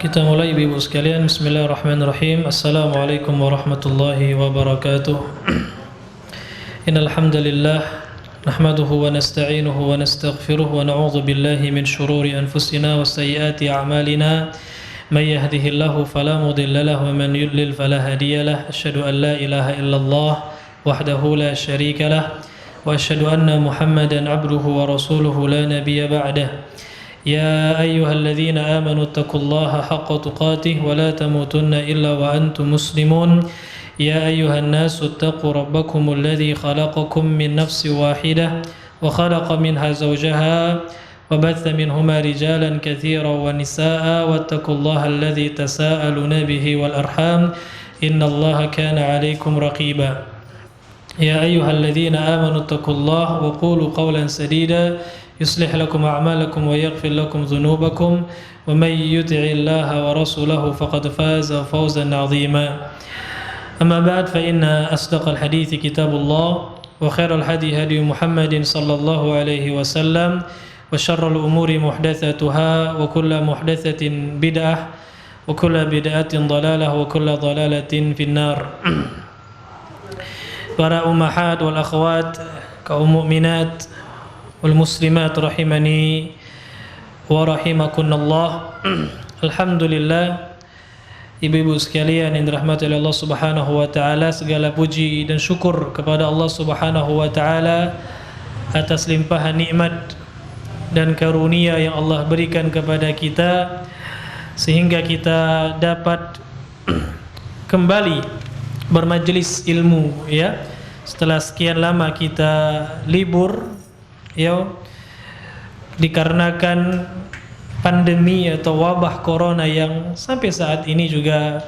Kita mulai ibu-ibu sekalian. Bismillahirrahmanirrahim. Assalamualaikum warahmatullahi wabarakatuh. Innal hamdalillah nahmaduhu wa nasta'inuhu wa nastaghfiruh wa na'udzu billahi min shururi anfusina wa sayyiati a'malina. May yahdihillahu fala mudilla lahu wa man yudlil fala hadiya lahu. Asyhadu an la ilaha illallah wahdahu la syarika lahu wa asyhadu anna Muhammadan 'abduhu wa rasuluhu la nabiyya ba'dahu. يا أيها الذين آمنوا اتقوا الله حق تقاته ولا تموتن إلا وأنتم مسلمون يا أيها الناس اتقوا ربكم الذي خلقكم من نفس واحدة وخلق منها زوجها وبث منهما رجالا كثيرا ونساء واتقوا الله الذي تساءلون به والأرحام إن الله كان عليكم رقيبا يا أيها الذين آمنوا اتقوا الله وقولوا قولا سديدا يصلح لكم أعمالكم ويغفر لكم ذنوبكم ومن يطع الله ورسوله فقد فاز فوزا عظيما أما بعد فإن أصدق الحديث كتاب الله وخير الهدي هدي محمد صلى الله عليه وسلم وشر الأمور محدثاتها وكل محدثة بدعة وكل بدعة ضلالة وكل ضلالة في النار. Para ummahat wal akhwat, kaum mukminat wal muslimat rahimani wa rahimakunallah. Alhamdulillah, ibu-ibu sekalian yang dirahmati oleh Allah Subhanahu wa taala, segala puji dan syukur kepada Allah Subhanahu wa taala atas limpahan nikmat dan karunia yang Allah berikan kepada kita sehingga kita dapat kembali bermajelis ilmu, ya. Setelah sekian lama kita libur, ya, dikarenakan pandemi atau wabah corona yang sampai saat ini juga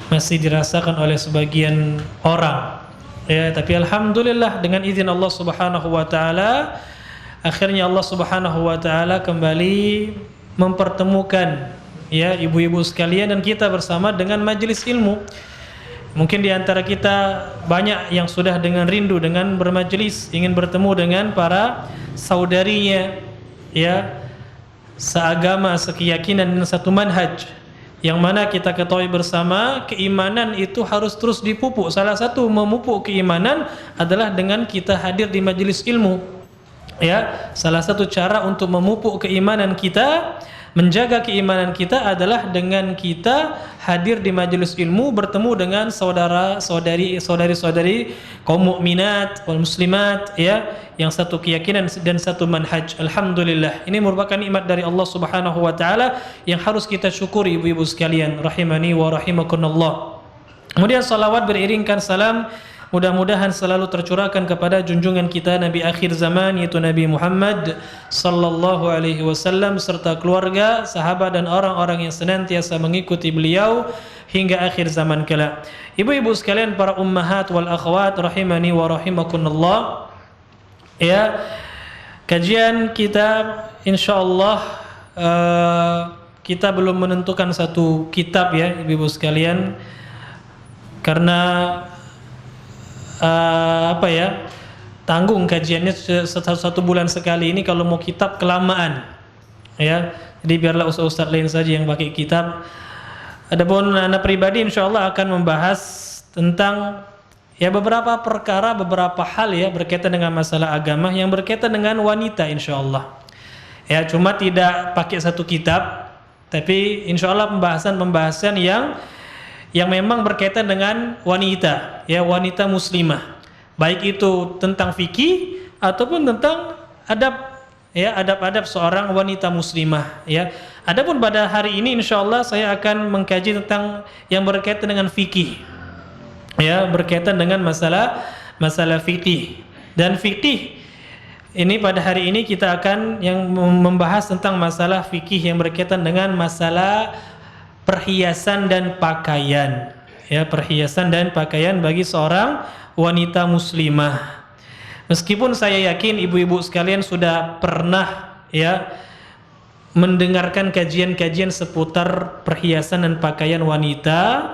masih dirasakan oleh sebagian orang, ya. Tapi alhamdulillah dengan izin Allah Subhanahu wa taala, akhirnya Allah Subhanahu wa taala kembali mempertemukan, ya, ibu-ibu sekalian dan kita bersama dengan majelis ilmu. Mungkin di antara kita banyak yang sudah dengan rindu dengan bermajelis, ingin bertemu dengan para saudarinya, ya, seagama, sekeyakinan dan satu manhaj, yang mana kita ketahui bersama keimanan itu harus terus dipupuk. Salah satu memupuk keimanan adalah dengan kita hadir di majelis ilmu, ya. Salah satu cara untuk memupuk keimanan kita, menjaga keimanan kita adalah dengan kita hadir di majelis ilmu, bertemu dengan saudari-saudari kaum mukminat wal muslimat, ya, yang satu keyakinan dan satu manhaj. Alhamdulillah, ini merupakan nikmat dari Allah Subhanahu wa taala yang harus kita syukuri, ibu-ibu sekalian rahimani wa rahimakumullah. Kemudian salawat beriringkan salam mudah-mudahan selalu tercurahkan kepada junjungan kita Nabi akhir zaman, yaitu Nabi Muhammad sallallahu alaihi wasallam, serta keluarga, sahabat dan orang-orang yang senantiasa mengikuti beliau hingga akhir zaman kelak. Ibu-ibu sekalian, para ummahat wal akhwat rahimani wa rahimakumullah, ya, kajian kita insyaallah kita belum menentukan satu kitab, ya, ibu-ibu sekalian, karena tanggung kajiannya satu bulan sekali ini. Kalau mau kitab kelamaan, ya, jadi biarlah ustaz-ustaz lain saja yang pakai kitab. Adapun anak pribadi insyaallah akan membahas tentang, ya, beberapa perkara, beberapa hal, ya, berkaitan dengan masalah agama yang berkaitan dengan wanita insyaallah, ya. Cuma tidak pakai satu kitab, tapi insyaallah pembahasan yang memang berkaitan dengan wanita, ya, wanita muslimah, baik itu tentang fikih ataupun tentang adab, ya, adab-adab seorang wanita muslimah, ya. Adapun pada hari ini insyaallah saya akan mengkaji tentang yang berkaitan dengan fikih, ya, berkaitan dengan masalah fikih. Dan fikih ini pada hari ini kita akan yang membahas tentang masalah fikih yang berkaitan dengan masalah perhiasan dan pakaian, ya, perhiasan dan pakaian bagi seorang wanita muslimah. Meskipun saya yakin ibu-ibu sekalian sudah pernah, ya, mendengarkan kajian-kajian seputar perhiasan dan pakaian wanita,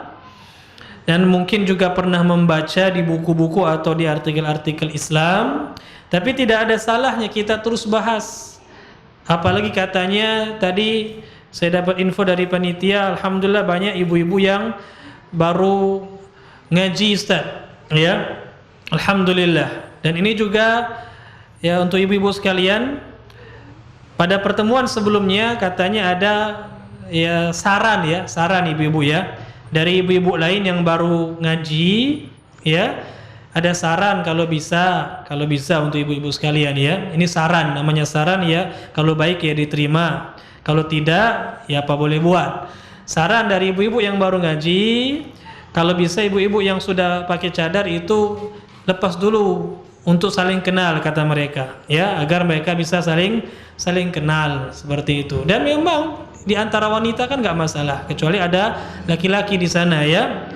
dan mungkin juga pernah membaca di buku-buku atau di artikel-artikel Islam, tapi tidak ada salahnya kita terus bahas. Apalagi katanya tadi Saya dapat info dari panitia, alhamdulillah banyak ibu-ibu yang baru ngaji Ustaz, ya. Alhamdulillah. Dan ini juga ya untuk ibu-ibu sekalian, pada pertemuan sebelumnya katanya ada ya saran ibu-ibu ya, dari ibu-ibu lain yang baru ngaji, ya. Ada saran kalau bisa untuk ibu-ibu sekalian ya. Ini saran, namanya saran ya. Kalau baik ya diterima. Kalau tidak, ya apa boleh buat. Saran dari ibu-ibu yang baru ngaji, kalau bisa ibu-ibu yang sudah pakai cadar itu lepas dulu untuk saling kenal kata mereka, ya, agar mereka bisa saling kenal seperti itu. Dan memang di antara wanita kan nggak masalah, kecuali ada laki-laki di sana ya,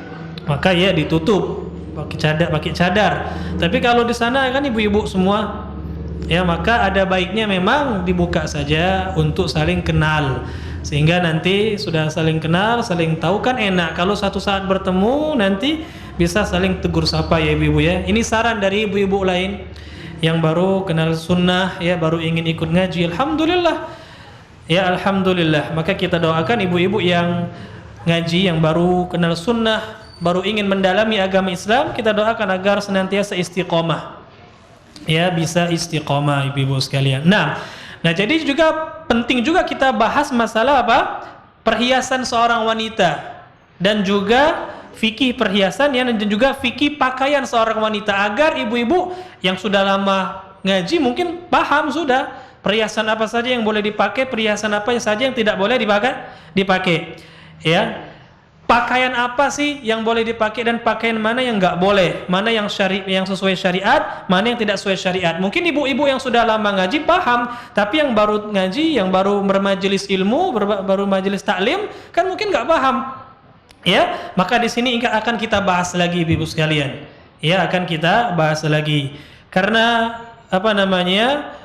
maka ya ditutup pakai cadar. Tapi kalau di sana kan ibu-ibu semua, ya, maka ada baiknya memang dibuka saja untuk saling kenal, sehingga nanti sudah saling kenal, saling tahu kan enak. Kalau satu saat bertemu nanti bisa saling tegur sapa ya ibu-ibu ya. Ini saran dari ibu-ibu lain yang baru kenal sunnah ya, baru ingin ikut ngaji. Alhamdulillah ya, alhamdulillah. Maka kita doakan ibu-ibu yang ngaji, yang baru kenal sunnah, baru ingin mendalami agama Islam, kita doakan agar senantiasa istiqomah. Ya, bisa istiqomah ibu-ibu sekalian. Nah, jadi juga penting juga kita bahas masalah apa? Perhiasan seorang wanita dan juga fikih perhiasan ya, dan juga fikih pakaian seorang wanita, agar ibu-ibu yang sudah lama ngaji mungkin paham sudah perhiasan apa saja yang boleh dipakai, perhiasan apa saja yang tidak boleh dipakai. Ya. Pakaian apa sih yang boleh dipakai dan pakaian mana yang nggak boleh, mana yang yang sesuai syariat, mana yang tidak sesuai syariat. Mungkin ibu-ibu yang sudah lama ngaji paham, tapi yang baru ngaji, yang baru bermajelis ilmu, baru majelis taklim, kan mungkin nggak paham. Ya, maka di sini akan kita bahas lagi ibu sekalian. Ya, akan kita bahas lagi. Karena apa namanya?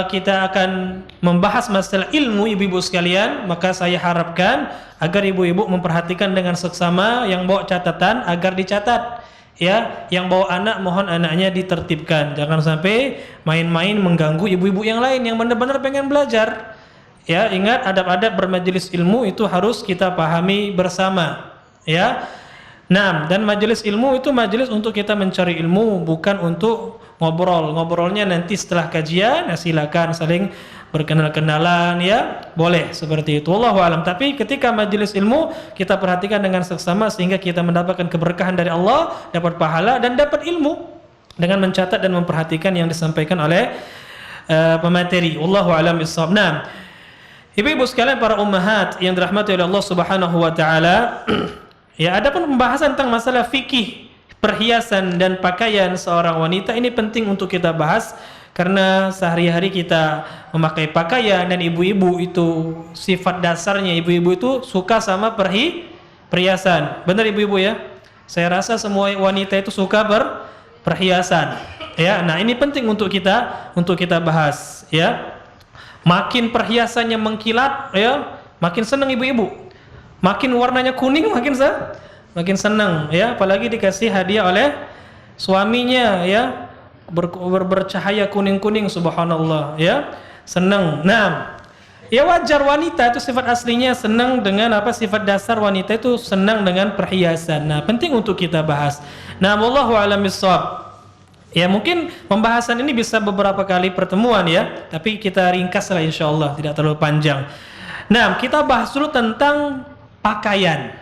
Kita akan membahas masalah ilmu ibu-ibu sekalian, maka saya harapkan agar ibu-ibu memperhatikan dengan seksama, yang bawa catatan agar dicatat ya, yang bawa anak mohon anaknya ditertibkan, jangan sampai main-main mengganggu ibu-ibu yang lain yang benar-benar pengen belajar ya. Ingat, adab-adab bermajelis ilmu itu harus kita pahami bersama ya. Nah, dan majelis ilmu itu majelis untuk kita mencari ilmu, bukan untuk ngobrolnya nanti setelah kajian. Ya, silakan saling berkenal-kenalan ya, boleh seperti itu, wallahu alam. Tapi ketika majelis ilmu kita perhatikan dengan seksama sehingga kita mendapatkan keberkahan dari Allah, dapat pahala dan dapat ilmu dengan mencatat dan memperhatikan yang disampaikan oleh pemateri. Wallahu alam bissawab. Nah, ibu-ibu sekalian, para ummahat yang dirahmati oleh Allah Subhanahu wa taala, ya, adapun pembahasan tentang masalah fikih perhiasan dan pakaian seorang wanita ini penting untuk kita bahas, karena sehari-hari kita memakai pakaian, dan ibu-ibu itu sifat dasarnya ibu-ibu itu suka sama perhiasan. Benar ibu-ibu ya? Saya rasa semua wanita itu suka perhiasan. Ya, nah ini penting untuk kita bahas ya. Makin perhiasannya mengkilat ya, makin senang ibu-ibu. Makin warnanya kuning makin senang ya, apalagi dikasih hadiah oleh suaminya ya, bercahaya kuning-kuning, subhanallah ya, senang. Nah, ya wajar, wanita itu sifat aslinya senang dengan apa, sifat dasar wanita itu senang dengan perhiasan. Nah, penting untuk kita bahas. Nah, wallahu a'lam bishawab. Ya, mungkin pembahasan ini bisa beberapa kali pertemuan ya, tapi kita ringkaslah insyaallah, tidak terlalu panjang. Nah, kita bahas dulu tentang pakaian.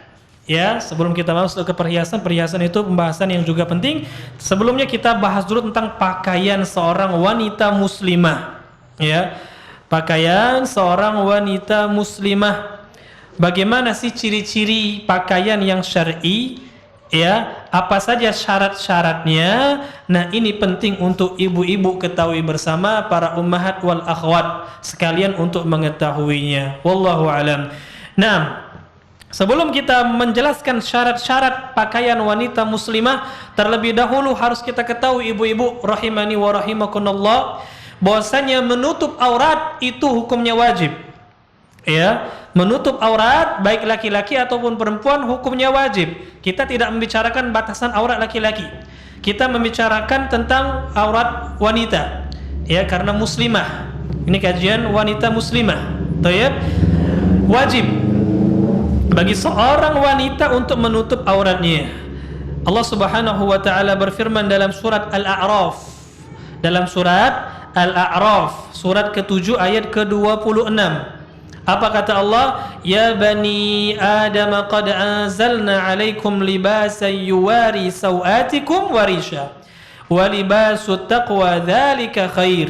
Ya, sebelum kita masuk ke perhiasan itu pembahasan yang juga penting. Sebelumnya kita bahas dulu tentang pakaian seorang wanita muslimah. Ya, pakaian seorang wanita muslimah. Bagaimana sih ciri-ciri pakaian yang syar'i? Ya, apa saja syarat-syaratnya? Nah, ini penting untuk ibu-ibu ketahui bersama, para ummahat wal akhwat sekalian untuk mengetahuinya. Wallahu alam. Nah, sebelum kita menjelaskan syarat-syarat pakaian wanita muslimah, terlebih dahulu harus kita ketahui ibu-ibu rahimani wa rahimakumullah, bahwasanya menutup aurat itu hukumnya wajib. Ya, menutup aurat baik laki-laki ataupun perempuan hukumnya wajib. Kita tidak membicarakan batasan aurat laki-laki. Kita membicarakan tentang aurat wanita. Ya, karena muslimah. Ini kajian wanita muslimah. Baik. wajib bagi seorang wanita untuk menutup auratnya. Allah Subhanahu wa taala berfirman dalam surat Al-A'raf. Dalam surat Al-A'raf, surat ke-7 ayat ke-26. Apa kata Allah? Ya bani Adam qad anzalna 'alaikum libasan yuwari sawatikum wa risha. Wa libasut taqwa dzalika khair.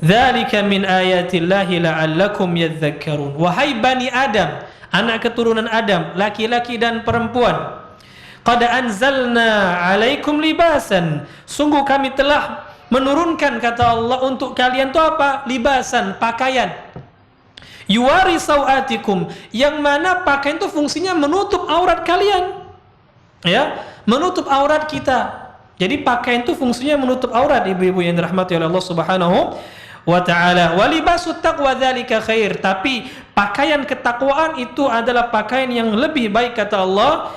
Dzalika min ayatillahi la'allakum yadhakkarun. Wahai bani Adam, anak keturunan Adam, laki-laki dan perempuan, qad anzalna 'alaikum libasan. Sungguh kami telah menurunkan, kata Allah, untuk kalian itu apa? Libasan, pakaian. Yuwari sawatikum, yang mana pakaian itu fungsinya menutup aurat kalian. Ya, menutup aurat kita. Jadi pakaian itu fungsinya menutup aurat, ibu-ibu yang dirahmati oleh Allah Subhanahu wa ta'ala. Wa libasut taqwa dzalika khair. Tapi pakaian ketakwaan itu adalah pakaian yang lebih baik, kata Allah.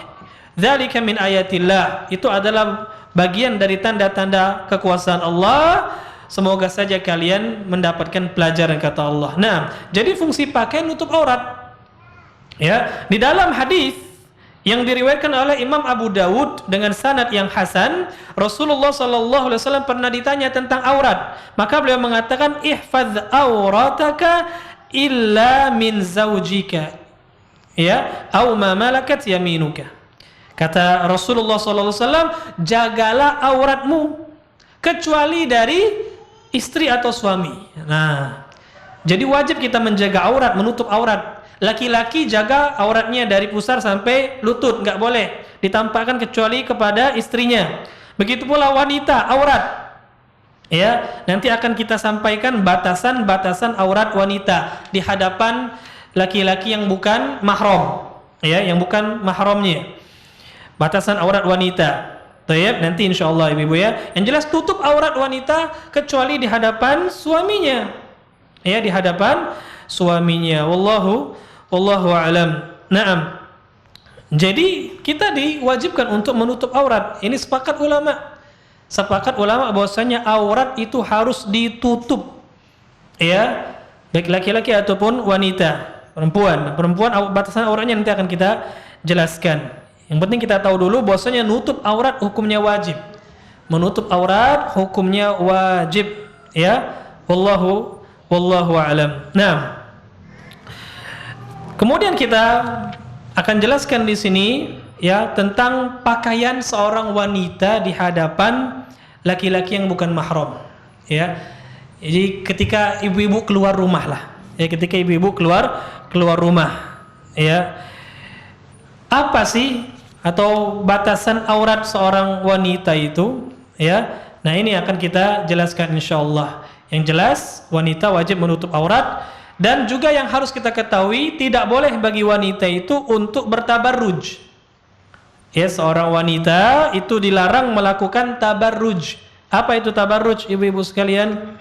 Dzalika min ayatillah. Itu adalah bagian dari tanda-tanda kekuasaan Allah. Semoga saja kalian mendapatkan pelajaran, kata Allah. Nah, jadi fungsi pakaian nutup aurat. Ya, di dalam hadis yang diriwayatkan oleh Imam Abu Dawud dengan sanad yang hasan, Rasulullah sallallahu alaihi wasallam pernah ditanya tentang aurat. Maka beliau mengatakan, ihfaz aurataka illa min zaujika, ya, au ma malakat yaminuka. Kata Rasulullah sallallahu alaihi wasallam, jagalah auratmu kecuali dari istri atau suami. Nah, jadi wajib kita menjaga aurat, menutup aurat. Laki-laki jaga auratnya dari pusar sampai lutut, nggak boleh ditampakkan kecuali kepada istrinya. Begitu pula wanita, aurat. Ya, nanti akan kita sampaikan batasan-batasan aurat wanita di hadapan laki-laki yang bukan mahram, ya, yang bukan mahramnya. Batasan aurat wanita. Baik, nanti insyaallah ibu-ibu ya. Yang jelas tutup aurat wanita kecuali di hadapan suaminya. Ya, di hadapan suaminya. Wallahu a'lam. Naam. Jadi kita diwajibkan untuk menutup aurat. Ini sepakat ulama. Sepakat ulama bahwasanya aurat itu harus ditutup. Ya, baik laki-laki ataupun wanita. Perempuan batasan auratnya nanti akan kita jelaskan. Yang penting kita tahu dulu bahwasanya nutup aurat hukumnya wajib. Menutup aurat hukumnya wajib, ya. Wallahu a'lam. Nah, kemudian kita akan jelaskan di sini, ya, tentang pakaian seorang wanita di hadapan laki-laki yang bukan mahram, ya. Jadi ketika ibu-ibu keluar rumah lah, ya, ketika ibu-ibu keluar rumah, ya, apa sih atau batasan aurat seorang wanita itu, ya. Nah, ini akan kita jelaskan insyaallah. Yang jelas wanita wajib menutup aurat, dan juga yang harus kita ketahui, tidak boleh bagi wanita itu untuk bertabarruj. Ya, seorang wanita itu dilarang melakukan tabarruj. Apa itu tabarruj, ibu-ibu sekalian?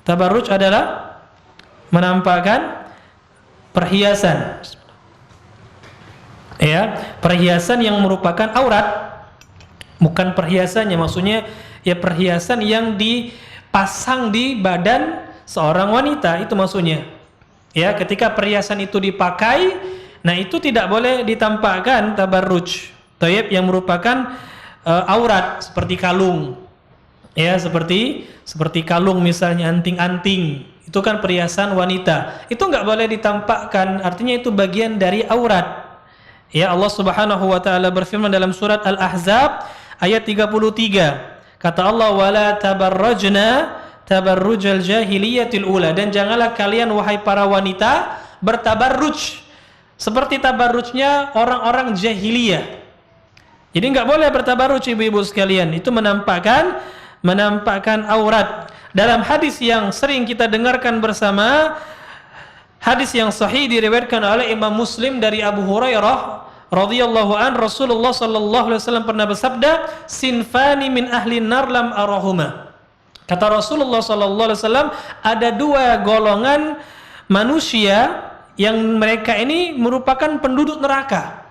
Tabarruj adalah menampakkan perhiasan. Ya, perhiasan yang merupakan aurat. Bukan perhiasannya, maksudnya ya perhiasan yang dipasang di badan seorang wanita, itu maksudnya. Ya, ketika perhiasan itu dipakai, nah itu tidak boleh ditampakkan tabarruj. Thayyib, yang merupakan aurat, seperti kalung. Ya, seperti kalung misalnya, anting-anting. Itu kan perhiasan wanita. Itu enggak boleh ditampakkan, artinya itu bagian dari aurat. Ya, Allah Subhanahu wa taala berfirman dalam surat Al-Ahzab ayat 33. Kata Allah, wala tabarrajna tabarrujal jahiliyatil ula, dan janganlah kalian wahai para wanita bertabarruj seperti tabarrujnya orang-orang jahiliyah. Jadi enggak boleh bertabarruj ibu-ibu sekalian, itu menampakkan aurat. Dalam hadis yang sering kita dengarkan bersama, hadis yang sahih diriwayatkan oleh Imam Muslim dari Abu Hurairah radhiyallahu an, Rasulullah sallallahu alaihi wasallam pernah bersabda, sinfani min ahli nar lam arahuma. Kata Rasulullah sallallahu alaihi wasallam, ada dua golongan manusia yang mereka ini merupakan penduduk neraka.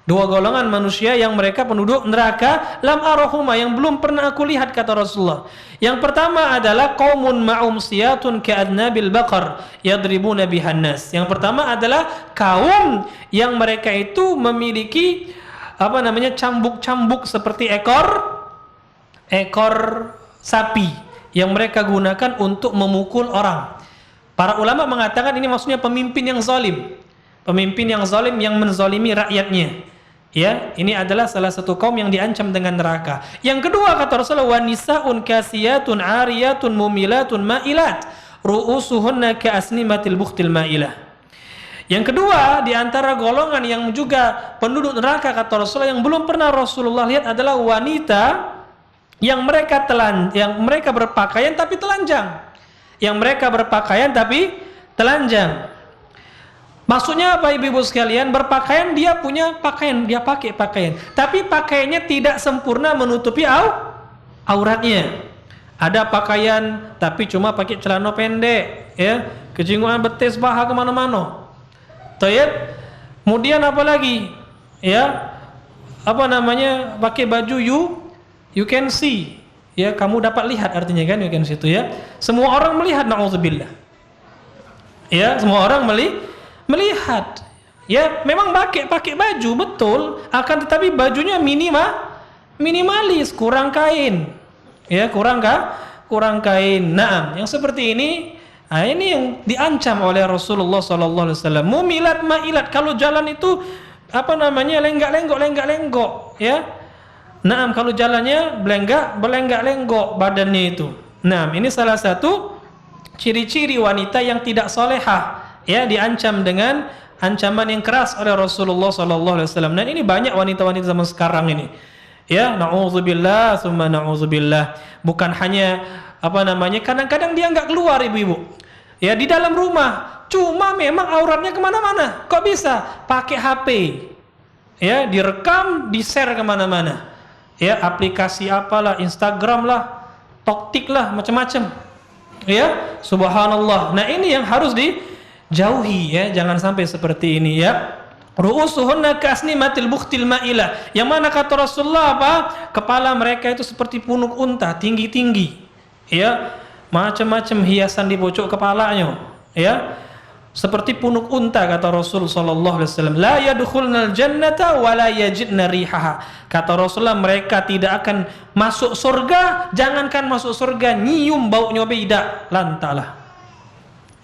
Dua golongan manusia yang mereka penduduk neraka, lam arahuma, yang belum pernah aku lihat, kata Rasulullah. Yang pertama adalah qaumun ma'um siyatun ka'adnabil baqar yadribuna bihan nas. Yang pertama adalah kaum yang mereka itu memiliki cambuk-cambuk seperti ekor sapi yang mereka gunakan untuk memukul orang. Para ulama mengatakan ini maksudnya pemimpin yang zalim. Pemimpin yang zalim yang menzalimi rakyatnya. Ya, ini adalah salah satu kaum yang diancam dengan neraka. Yang kedua, kata Rasulullah, wa nisaun kasiyatun ariyatun mumilatun mailat ru'usuhunna ka'asnimatil bukhtil mailah. Yang kedua, di antara golongan yang juga penduduk neraka, kata Rasulullah, yang belum pernah Rasulullah lihat adalah wanita yang mereka berpakaian tapi telanjang. Yang mereka berpakaian tapi telanjang. Maksudnya apa, ibu-ibu sekalian? Berpakaian, dia punya pakaian, dia pakai pakaian, tapi pakaiannya tidak sempurna menutupi auratnya. Ada pakaian tapi cuma pakai celana pendek, ya, kejinguan betis paha kemana-mana. Tayyib. Kemudian apa lagi? Ya, pakai baju you can see, ya, kamu dapat lihat, artinya kan you can see itu, ya. Semua orang melihat, naudzubillah. Ya, semua orang melihat. Ya, memang pakai baju betul, akan tetapi bajunya minimalis, kurang kain. Ya, kurang kain. Nah, yang seperti ini, ini yang diancam oleh Rasulullah sallallahu alaihi wasallam. Mumilat mailat, kalau jalan itu lenggak-lenggok, ya. Nah, kalau jalannya belenggak-lenggok badannya itu. Nah, ini salah satu ciri-ciri wanita yang tidak solehah, ya, diancam dengan ancaman yang keras oleh Rasulullah sallallahu alaihi wasallam. Dan ini banyak wanita-wanita zaman sekarang ini. Ya, na'udzubillah tsumma na'udzubillah. Bukan hanya kadang-kadang dia enggak keluar, ibu-ibu. Ya, di dalam rumah, cuma memang auratnya kemana-mana. Kok bisa? Pakai HP. Ya, direkam, di-share kemana-mana. Ya, aplikasi apalah, Instagram lah, TikTok lah, macam-macam. Ya, subhanallah. Nah, ini yang harus dijauhi, ya, jangan sampai seperti ini, ya. Ru'usuhunna kasnimatil bukhtil ma'ilah. Yang mana kata Rasulullah apa? Kepala mereka itu seperti punuk unta, tinggi-tinggi. Ya, macam-macam hiasan di pojok kepalanya, ya. Seperti punuk unta, kata Rasul sallallahu alaihi wasallam. La yadkhulnal jannata wa la yajidna rihaha. Kata Rasulullah, mereka tidak akan masuk surga, jangankan masuk surga, nyium baunya beda, lantalah.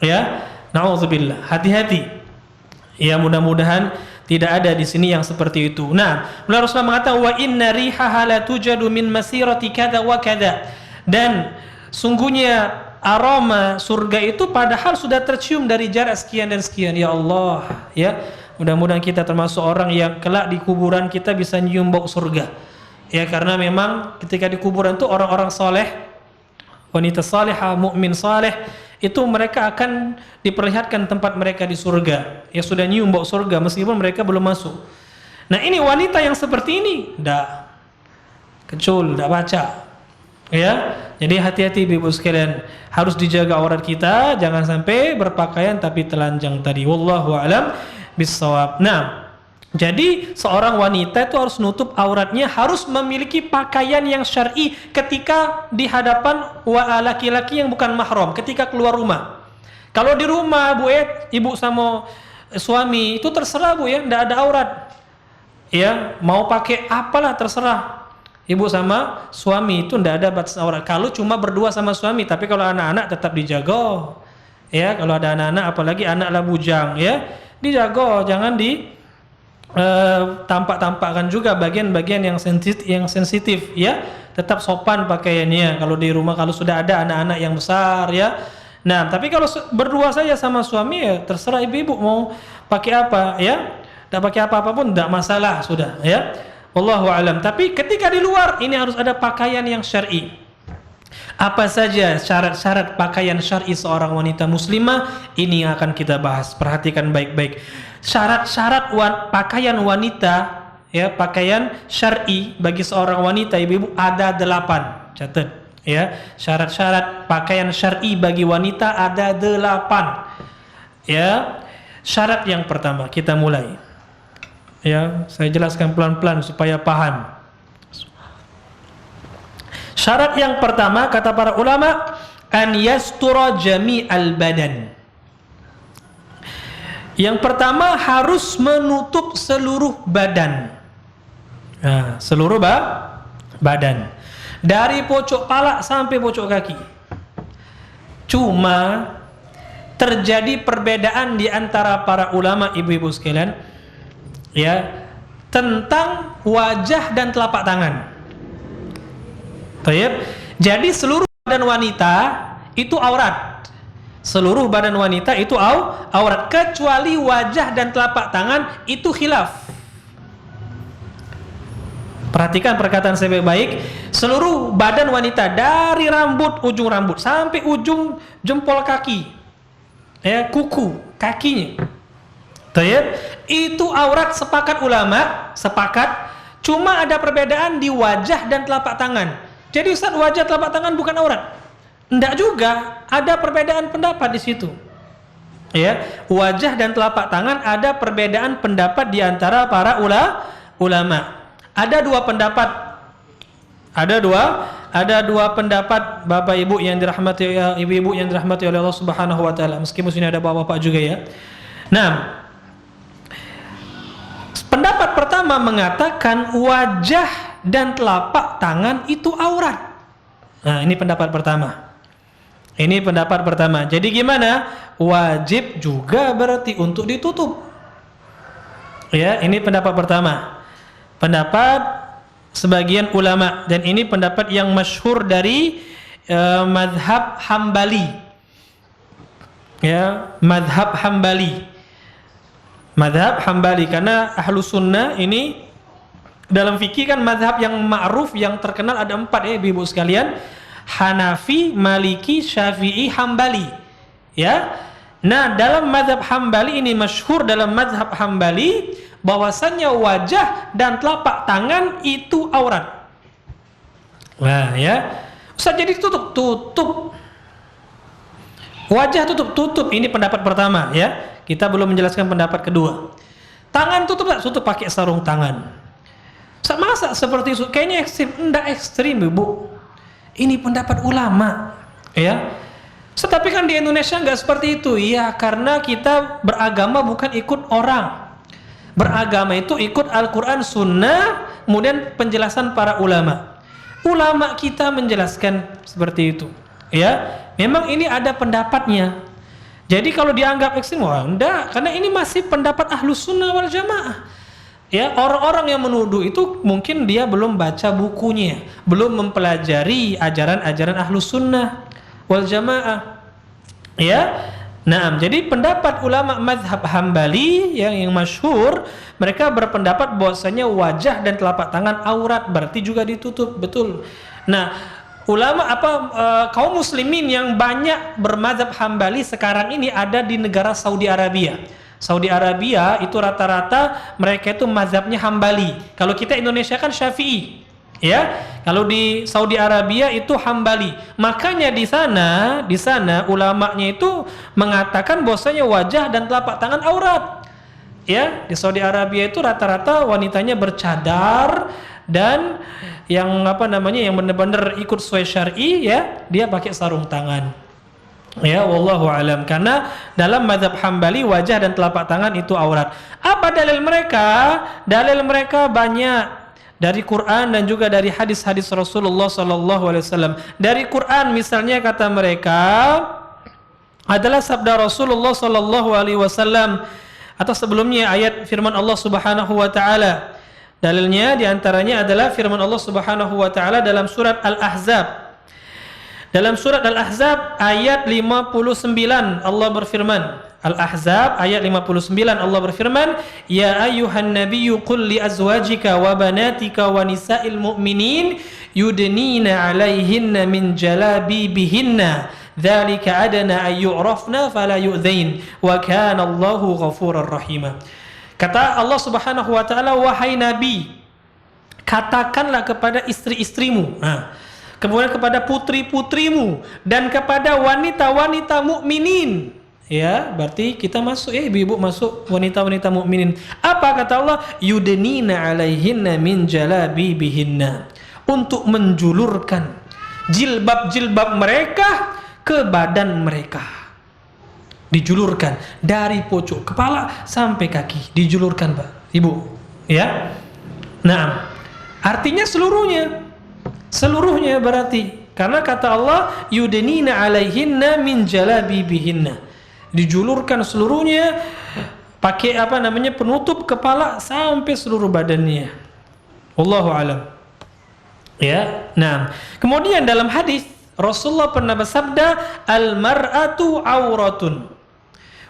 Ya, naudzubillah. Hati-hati. Ya, mudah-mudahan tidak ada di sini yang seperti itu. Nah, Rasulullah mengatakan wa inna rihaha la tujadu min masirati kada wa kada. Dan sungguhnya aroma surga itu padahal sudah tercium dari jarak sekian dan sekian. Ya Allah, ya, mudah-mudahan kita termasuk orang yang kelak di kuburan kita bisa nyium bau surga. Ya, karena memang ketika di kuburan itu orang-orang saleh, wanita salehah, mukmin saleh, itu mereka akan diperlihatkan tempat mereka di surga. Ya, sudah nyium bau surga meskipun mereka belum masuk. Nah, ini wanita yang seperti ini enggak kecul, enggak baca. Ya, jadi hati-hati ibu sekalian, harus dijaga aurat kita, jangan sampai berpakaian tapi telanjang tadi. Wallahu a'lam bissawab. Nah, jadi seorang wanita itu harus nutup auratnya, harus memiliki pakaian yang syar'i ketika di hadapan laki-laki yang bukan mahram, ketika keluar rumah. Kalau di rumah, Bu, ibu sama suami itu terserah, Bu, ya, enggak ada aurat. Ya, mau pakai apalah terserah. Ibu sama suami itu tidak ada batas aurat. Kalau cuma berdua sama suami, tapi kalau anak-anak tetap dijaga. Ya, kalau ada anak-anak, apalagi anak lah bujang, ya, dijaga, jangan tampak-tampakkan juga bagian-bagian yang sensitif, ya. Tetap sopan pakaiannya kalau di rumah, kalau sudah ada anak-anak yang besar, ya. Nah, tapi kalau berdua saja sama suami, ya terserah ibu-ibu mau pakai apa, ya. Tidak pakai apa-apa pun tidak masalah, sudah, ya. Wallahu a'lam. Tapi ketika di luar, ini harus ada pakaian yang syar'i. Apa saja syarat-syarat pakaian syar'i seorang wanita muslimah? Ini yang akan kita bahas. Perhatikan baik-baik. Syarat-syarat pakaian wanita, ya, pakaian syar'i bagi seorang wanita, ibu-ibu, ada 8. Catat, ya. Syarat-syarat pakaian syar'i bagi wanita ada 8. Ya. Syarat yang pertama, kita mulai. Ya, saya jelaskan pelan-pelan supaya paham. Syarat yang pertama kata para ulama, an yastura jami'al badan. Yang pertama harus menutup seluruh badan. Nah, seluruh badan. Dari pojok kepala sampai pojok kaki. Cuma terjadi perbedaan di antara para ulama ibu-ibu sekalian, ya, tentang wajah dan telapak tangan. Baik. Jadi seluruh badan wanita itu aurat. Seluruh badan wanita itu aurat, kecuali wajah dan telapak tangan itu khilaf. Perhatikan perkataan saya baik-baik. Seluruh badan wanita dari ujung rambut sampai ujung jempol kaki, ya, kuku kakinya, itu aurat, sepakat ulama, sepakat. Cuma ada perbedaan di wajah dan telapak tangan. Jadi Ustaz, wajah telapak tangan bukan aurat? Enggak juga, ada perbedaan pendapat di situ. Ya, wajah dan telapak tangan ada perbedaan pendapat di antara para ulama. Ada dua pendapat. Ada dua pendapat Bapak Ibu yang dirahmati, ibu-ibu yang dirahmati oleh Allah Subhanahu wa taala. Meskipun sini ada bapak-bapak juga ya. Nah, pendapat pertama mengatakan wajah dan telapak tangan itu aurat. Nah, ini pendapat pertama. Ini pendapat pertama. Jadi gimana? Wajib juga berarti untuk ditutup. Ya, ini pendapat pertama. Pendapat sebagian ulama, dan ini pendapat yang masyhur dari mazhab Hambali. Ya, mazhab Hambali. Mazhab Hambali, karena ahlu sunnah ini dalam fikih kan mazhab yang ma'ruf, yang terkenal ada 4 ya ibu-ibu sekalian. Hanafi, Maliki, Syafi'i, Hambali. Ya. Nah, dalam mazhab Hambali ini masyhur dalam mazhab Hambali bahwasannya wajah dan telapak tangan itu aurat. Nah, ya. Ustaz, jadi tutup. Wajah tutup. Ini pendapat pertama ya. Kita belum menjelaskan pendapat kedua. Tangan tutup pakai sarung tangan. Masa seperti itu? Kayaknya ekstrim. Enggak ekstrim, Ibu. Ini pendapat ulama, ya. Tetapi kan di Indonesia enggak seperti itu. Ya, karena kita beragama bukan ikut orang. Beragama itu ikut Al-Quran, Sunnah, kemudian penjelasan para ulama. Ulama kita menjelaskan seperti itu, ya. Memang ini ada pendapatnya. Jadi kalau dianggap ekstrim, wah enggak, karena ini masih pendapat Ahlus Sunnah wal Jamaah. Ya, orang-orang yang menuduh itu mungkin dia belum baca bukunya, belum mempelajari ajaran-ajaran Ahlus Sunnah wal Jamaah. Ya. Nah, jadi pendapat ulama mazhab Hambali yang masyhur, mereka berpendapat bahwasanya wajah dan telapak tangan aurat, berarti juga ditutup, betul. Nah, ulama kaum muslimin yang banyak bermazhab Hambali sekarang ini ada di negara Saudi Arabia. Saudi Arabia itu rata-rata mereka itu mazhabnya Hambali. Kalau kita Indonesia kan Syafi'i, ya. Kalau di Saudi Arabia itu Hambali. Makanya di sana ulamanya itu mengatakan bahwasanya wajah dan telapak tangan aurat. Ya, di Saudi Arabia itu rata-rata wanitanya bercadar, dan yang yang benar-benar ikut sesuai syar'i, ya, dia pakai sarung tangan. Ya, wallahu alam. Karena dalam mazhab Hambali wajah dan telapak tangan itu aurat. Apa dalil mereka? Dalil mereka banyak dari Quran dan juga dari hadis-hadis Rasulullah sallallahu alaihi wasallam. Dari Quran misalnya kata mereka adalah sabda Rasulullah sallallahu alaihi wasallam, atau sebelumnya ayat firman Allah Subhanahu wa taala. Dalilnya diantaranya adalah firman Allah Subhanahu wa taala dalam surat Al-Ahzab. Dalam surat Al-Ahzab ayat 59 Allah berfirman, Al-Ahzab ayat 59 Allah berfirman, ya ayyuhan nabiyyu qul li azwajika wa banatika wa nisa'il mu'minin yudnina 'alaihinna min jalabibihinna dzalika adna ay yu'rafna fala yu'dzain wa kana Allahu ghafurar rahima. Kata Allah Subhanahu wa taala, wahai nabi, katakanlah kepada istri-istrimu, kemudian kepada putri-putrimu dan kepada wanita-wanita mukminin, Ya, berarti kita masuk ya, ibu-ibu masuk, wanita-wanita mukminin. Apa kata Allah? Yudnina 'alaihinna min jalabibihinna. Untuk menjulurkan jilbab-jilbab mereka ke badan mereka. Dijulurkan dari pojok kepala sampai kaki, dijulurkan, Pak, Ibu. Ya. Nah, artinya seluruhnya berarti. Karena kata Allah, yudnina 'alaihinna min jalabibihinna. Dijulurkan seluruhnya, pakai penutup kepala sampai seluruh badannya. Wallahu alam. Ya. Nah, kemudian dalam hadis Rasulullah pernah bersabda, al-mar'atu auratun.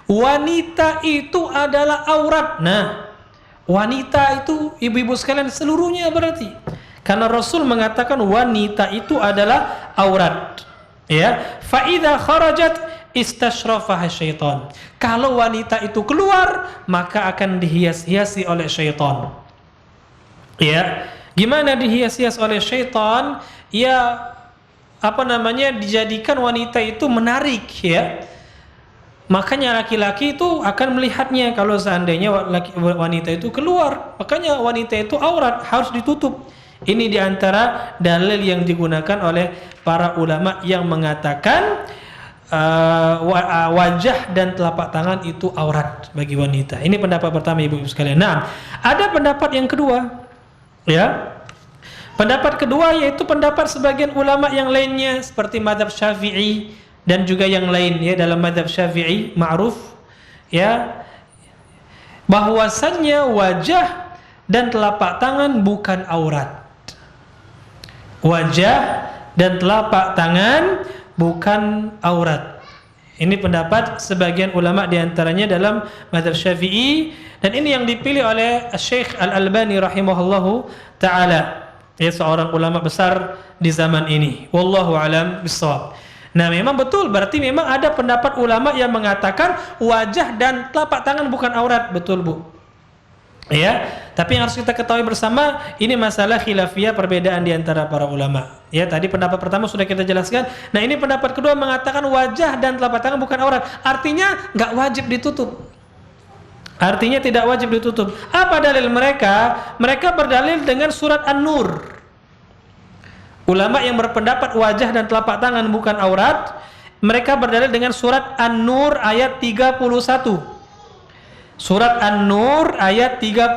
Wanita itu adalah aurat. Nah, wanita itu ibu-ibu sekalian seluruhnya berarti. Karena Rasul mengatakan wanita itu adalah aurat. Ya, fa idza kharajat istashrafaha syaitan. Kalau wanita itu keluar, maka akan dihias-hiasi oleh syaitan. Ya, gimana dihias-hias oleh syaitan? Ya, dijadikan wanita itu menarik, ya. Makanya laki-laki itu akan melihatnya kalau seandainya wanita itu keluar. Makanya wanita itu aurat, harus ditutup. Ini diantara dalil yang digunakan oleh para ulama yang mengatakan wajah dan telapak tangan itu aurat bagi wanita. Ini pendapat pertama, ibu-ibu sekalian. Nah, ada pendapat yang kedua, ya. Pendapat kedua yaitu pendapat sebagian ulama yang lainnya seperti mazhab Syafi'i dan juga yang lain, ya. Dalam mazhab Syafi'i ma'ruf, ya, bahwasannya wajah dan telapak tangan bukan aurat. Wajah dan telapak tangan bukan aurat. Ini pendapat sebagian ulama diantaranya dalam mazhab Syafi'i, dan ini yang dipilih oleh Syekh Al-Albani rahimahullahu ta'ala, ya, seorang ulama besar di zaman ini. Wallahu alam bissawab. Nah, memang betul, berarti memang ada pendapat ulama yang mengatakan wajah dan telapak tangan bukan aurat. Betul, Bu. Ya, tapi yang harus kita ketahui bersama, ini masalah khilafiyah, perbedaan di antara para ulama. Ya, tadi pendapat pertama sudah kita jelaskan. Nah, ini pendapat kedua mengatakan wajah dan telapak tangan bukan aurat. Artinya nggak wajib ditutup. Artinya tidak wajib ditutup. Apa dalil mereka? Mereka berdalil dengan surat An-Nur. Ulama yang berpendapat wajah dan telapak tangan bukan aurat, mereka berdalil dengan surat An-Nur ayat 31. Surat An-Nur ayat 31.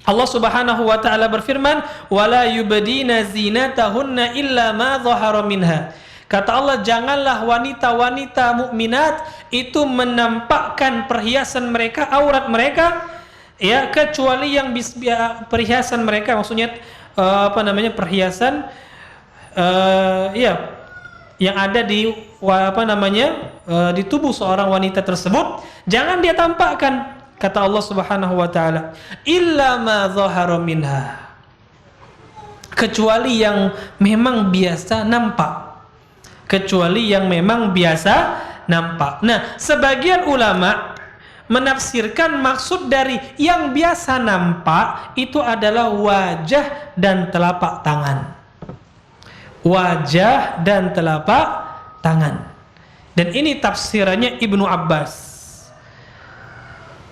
Allah Subhanahu wa taala berfirman, "Wala yubdina zinatahunna illa ma dhahara minha." Kata Allah, janganlah wanita-wanita mukminat itu menampakkan perhiasan mereka, aurat mereka, ya, kecuali yang perhiasan mereka, maksudnya perhiasan ya, yang ada di di tubuh seorang wanita tersebut, jangan dia tampakkan, kata Allah Subhanahu wa taala, illa ma dhahara minha, kecuali yang memang biasa nampak. Kecuali yang memang biasa nampak. Nah, sebagian ulama menafsirkan maksud dari yang biasa nampak itu adalah wajah dan telapak tangan. Wajah dan telapak tangan. Dan ini tafsirannya Ibnu Abbas.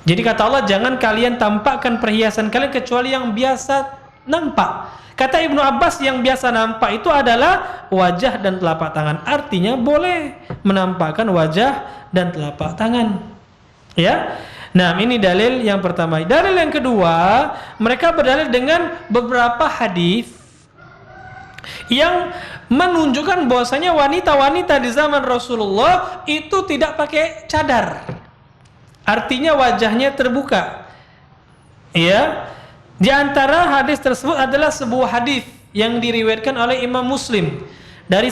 Jadi kata Allah, jangan kalian tampakkan perhiasan kalian kecuali yang biasa nampak. Kata Ibnu Abbas, yang biasa nampak itu adalah wajah dan telapak tangan. Artinya boleh menampakkan wajah dan telapak tangan. Ya. Nah, ini dalil yang pertama. Dalil yang kedua, mereka berdalil dengan beberapa hadis yang menunjukkan bahwasanya wanita-wanita di zaman Rasulullah itu tidak pakai cadar. Artinya wajahnya terbuka. Ya. Di antara hadis tersebut adalah sebuah hadis yang diriwayatkan oleh Imam Muslim dari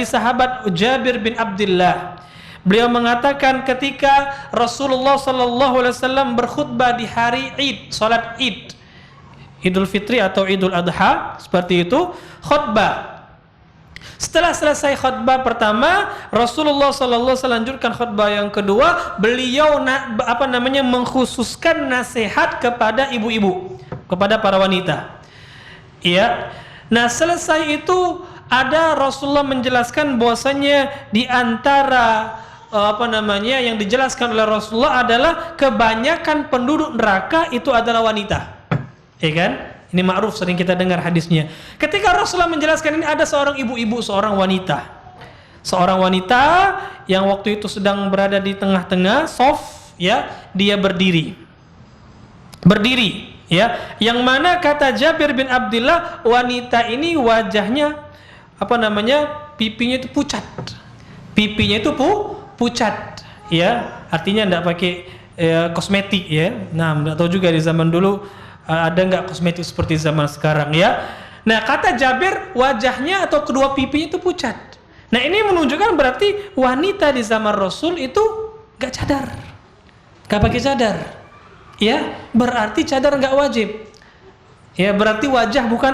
sahabat Jabir bin Abdullah. Beliau mengatakan ketika Rasulullah SAW berkhutbah di hari Id, salat Id, Idul Fitri atau Idul Adha, seperti itu, khutbah. Setelah selesai khutbah pertama, Rasulullah SAW lanjutkan khutbah yang kedua. Beliau mengkhususkan nasihat kepada ibu-ibu, kepada para wanita. Iya. Nah, selesai itu ada Rasulullah menjelaskan bahwasanya di antara yang dijelaskan oleh Rasulullah adalah kebanyakan penduduk neraka itu adalah wanita. Ya kan? Ini ma'ruf, sering kita dengar hadisnya. Ketika Rasulullah menjelaskan ini, ada seorang ibu-ibu, seorang wanita. Seorang wanita yang waktu itu sedang berada di tengah-tengah sof, ya, dia berdiri, ya. Yang mana kata Jabir bin Abdullah, wanita ini wajahnya pipinya itu pucat. Pipinya itu pucat, ya. Artinya tidak pakai kosmetik, ya. Nah, tidak tahu juga di zaman dulu ada nggak kosmetik seperti zaman sekarang, ya. Nah, kata Jabir, wajahnya atau kedua pipinya itu pucat. Nah, ini menunjukkan berarti wanita di zaman Rasul itu nggak cadar, nggak pakai cadar, ya. Berarti cadar nggak wajib, ya. Berarti wajah bukan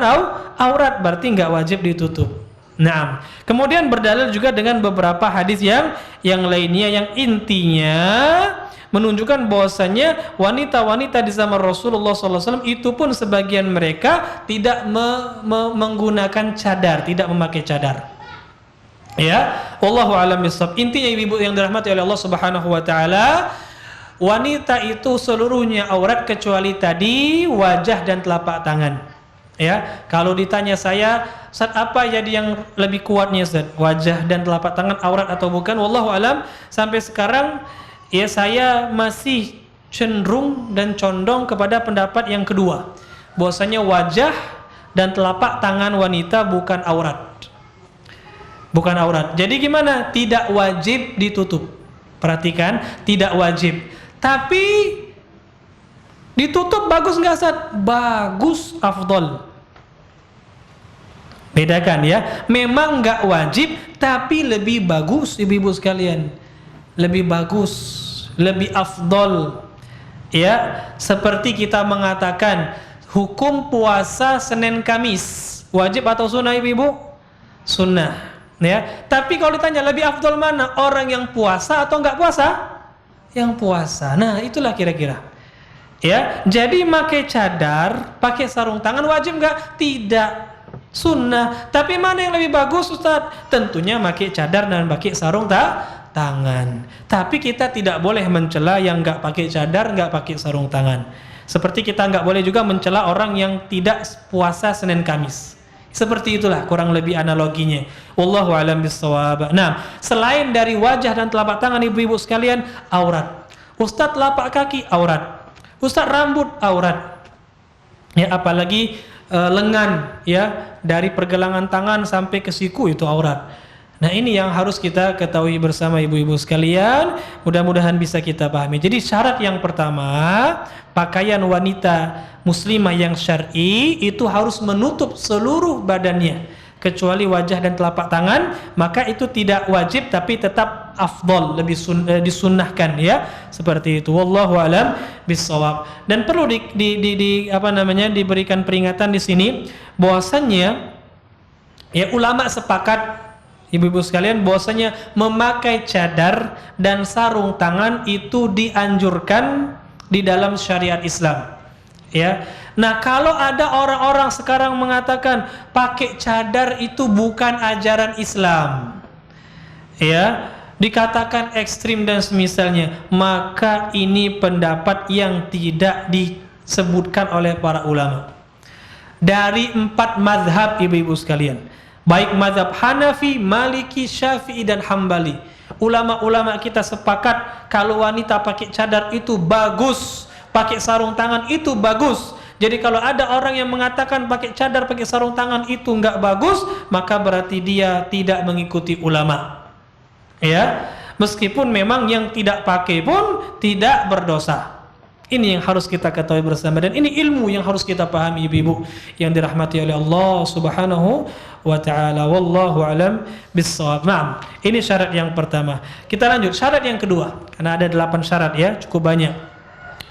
aurat, berarti nggak wajib ditutup. Nah, kemudian berdalil juga dengan beberapa hadis yang lainnya, yang intinya menunjukkan bahwasanya wanita-wanita di zaman Rasulullah SAW itu pun sebagian mereka tidak menggunakan cadar, tidak memakai cadar. Ya, wallahu a'lam bishawab. Intinya ibu-ibu yang dirahmati oleh Allah Subhanahu wa taala, wanita itu seluruhnya aurat kecuali tadi wajah dan telapak tangan. Ya, kalau ditanya saya, Ustaz, apa jadi yang lebih kuatnya, Ustaz? Wajah dan telapak tangan aurat atau bukan? Wallahu a'lam. Sampai sekarang ya saya masih cenderung dan condong kepada pendapat yang kedua, bahwasanya wajah dan telapak tangan wanita bukan aurat. Bukan aurat. Jadi gimana? Tidak wajib ditutup. Perhatikan, tidak wajib. Tapi ditutup bagus nggak, Ustaz? Bagus, afdol. Bedakan, ya. Memang nggak wajib, tapi lebih bagus, ibu-ibu sekalian. Lebih bagus, lebih afdol, ya. Seperti kita mengatakan hukum puasa Senin Kamis wajib atau sunnah, ibu-ibu? Sunnah, ya. Tapi kalau ditanya lebih afdol mana, orang yang puasa atau nggak puasa? Yang puasa. Nah, itulah kira-kira, ya. Jadi pakai cadar, pakai sarung tangan wajib nggak? Tidak, sunnah. Tapi mana yang lebih bagus, Ustaz? Tentunya pakai cadar dan pakai sarung tangan. Tapi kita tidak boleh mencela yang nggak pakai cadar, nggak pakai sarung tangan. Seperti kita nggak boleh juga mencela orang yang tidak puasa Senin Kamis. Seperti itulah kurang lebih analoginya. Wallahu a'lam bishawab. Nah, selain dari wajah dan telapak tangan, ibu-ibu sekalian, aurat. Ustaz, telapak kaki aurat. Ustaz, rambut aurat. Ya, apalagi lengan, ya, dari pergelangan tangan sampai ke siku itu aurat. Nah, ini yang harus kita ketahui bersama ibu-ibu sekalian. Mudah-mudahan bisa kita pahami. Jadi syarat yang pertama, pakaian wanita muslimah yang syar'i itu harus menutup seluruh badannya kecuali wajah dan telapak tangan. Maka itu tidak wajib tapi tetap afdol, lebih disunnahkan, ya. Seperti itu. Wallahu a'lam bishawab. Dan perlu diberikan peringatan di sini bahwasannya, ya, ulama sepakat, ibu-ibu sekalian, bahwasanya memakai cadar dan sarung tangan itu dianjurkan di dalam syariat Islam, ya. Nah, kalau ada orang-orang sekarang mengatakan pakai cadar itu bukan ajaran Islam, ya, dikatakan ekstrim dan semisalnya, maka ini pendapat yang tidak disebutkan oleh para ulama dari 4 mazhab, ibu-ibu sekalian. Baik mazhab Hanafi, Maliki, Syafi'i dan Hambali. Ulama-ulama kita sepakat kalau wanita pakai cadar itu bagus, pakai sarung tangan itu bagus. Jadi kalau ada orang yang mengatakan pakai cadar, pakai sarung tangan itu enggak bagus, maka berarti dia tidak mengikuti ulama, ya. Meskipun memang yang tidak pakai pun tidak berdosa. Ini yang harus kita ketahui bersama, dan ini ilmu yang harus kita pahami, ibu-ibu yang dirahmati oleh Allah Subhanahu wa taala. Wallahu alam bissawab. Nah, ini syarat yang pertama. Kita lanjut syarat yang kedua. Karena ada 8 syarat, ya, cukup banyak.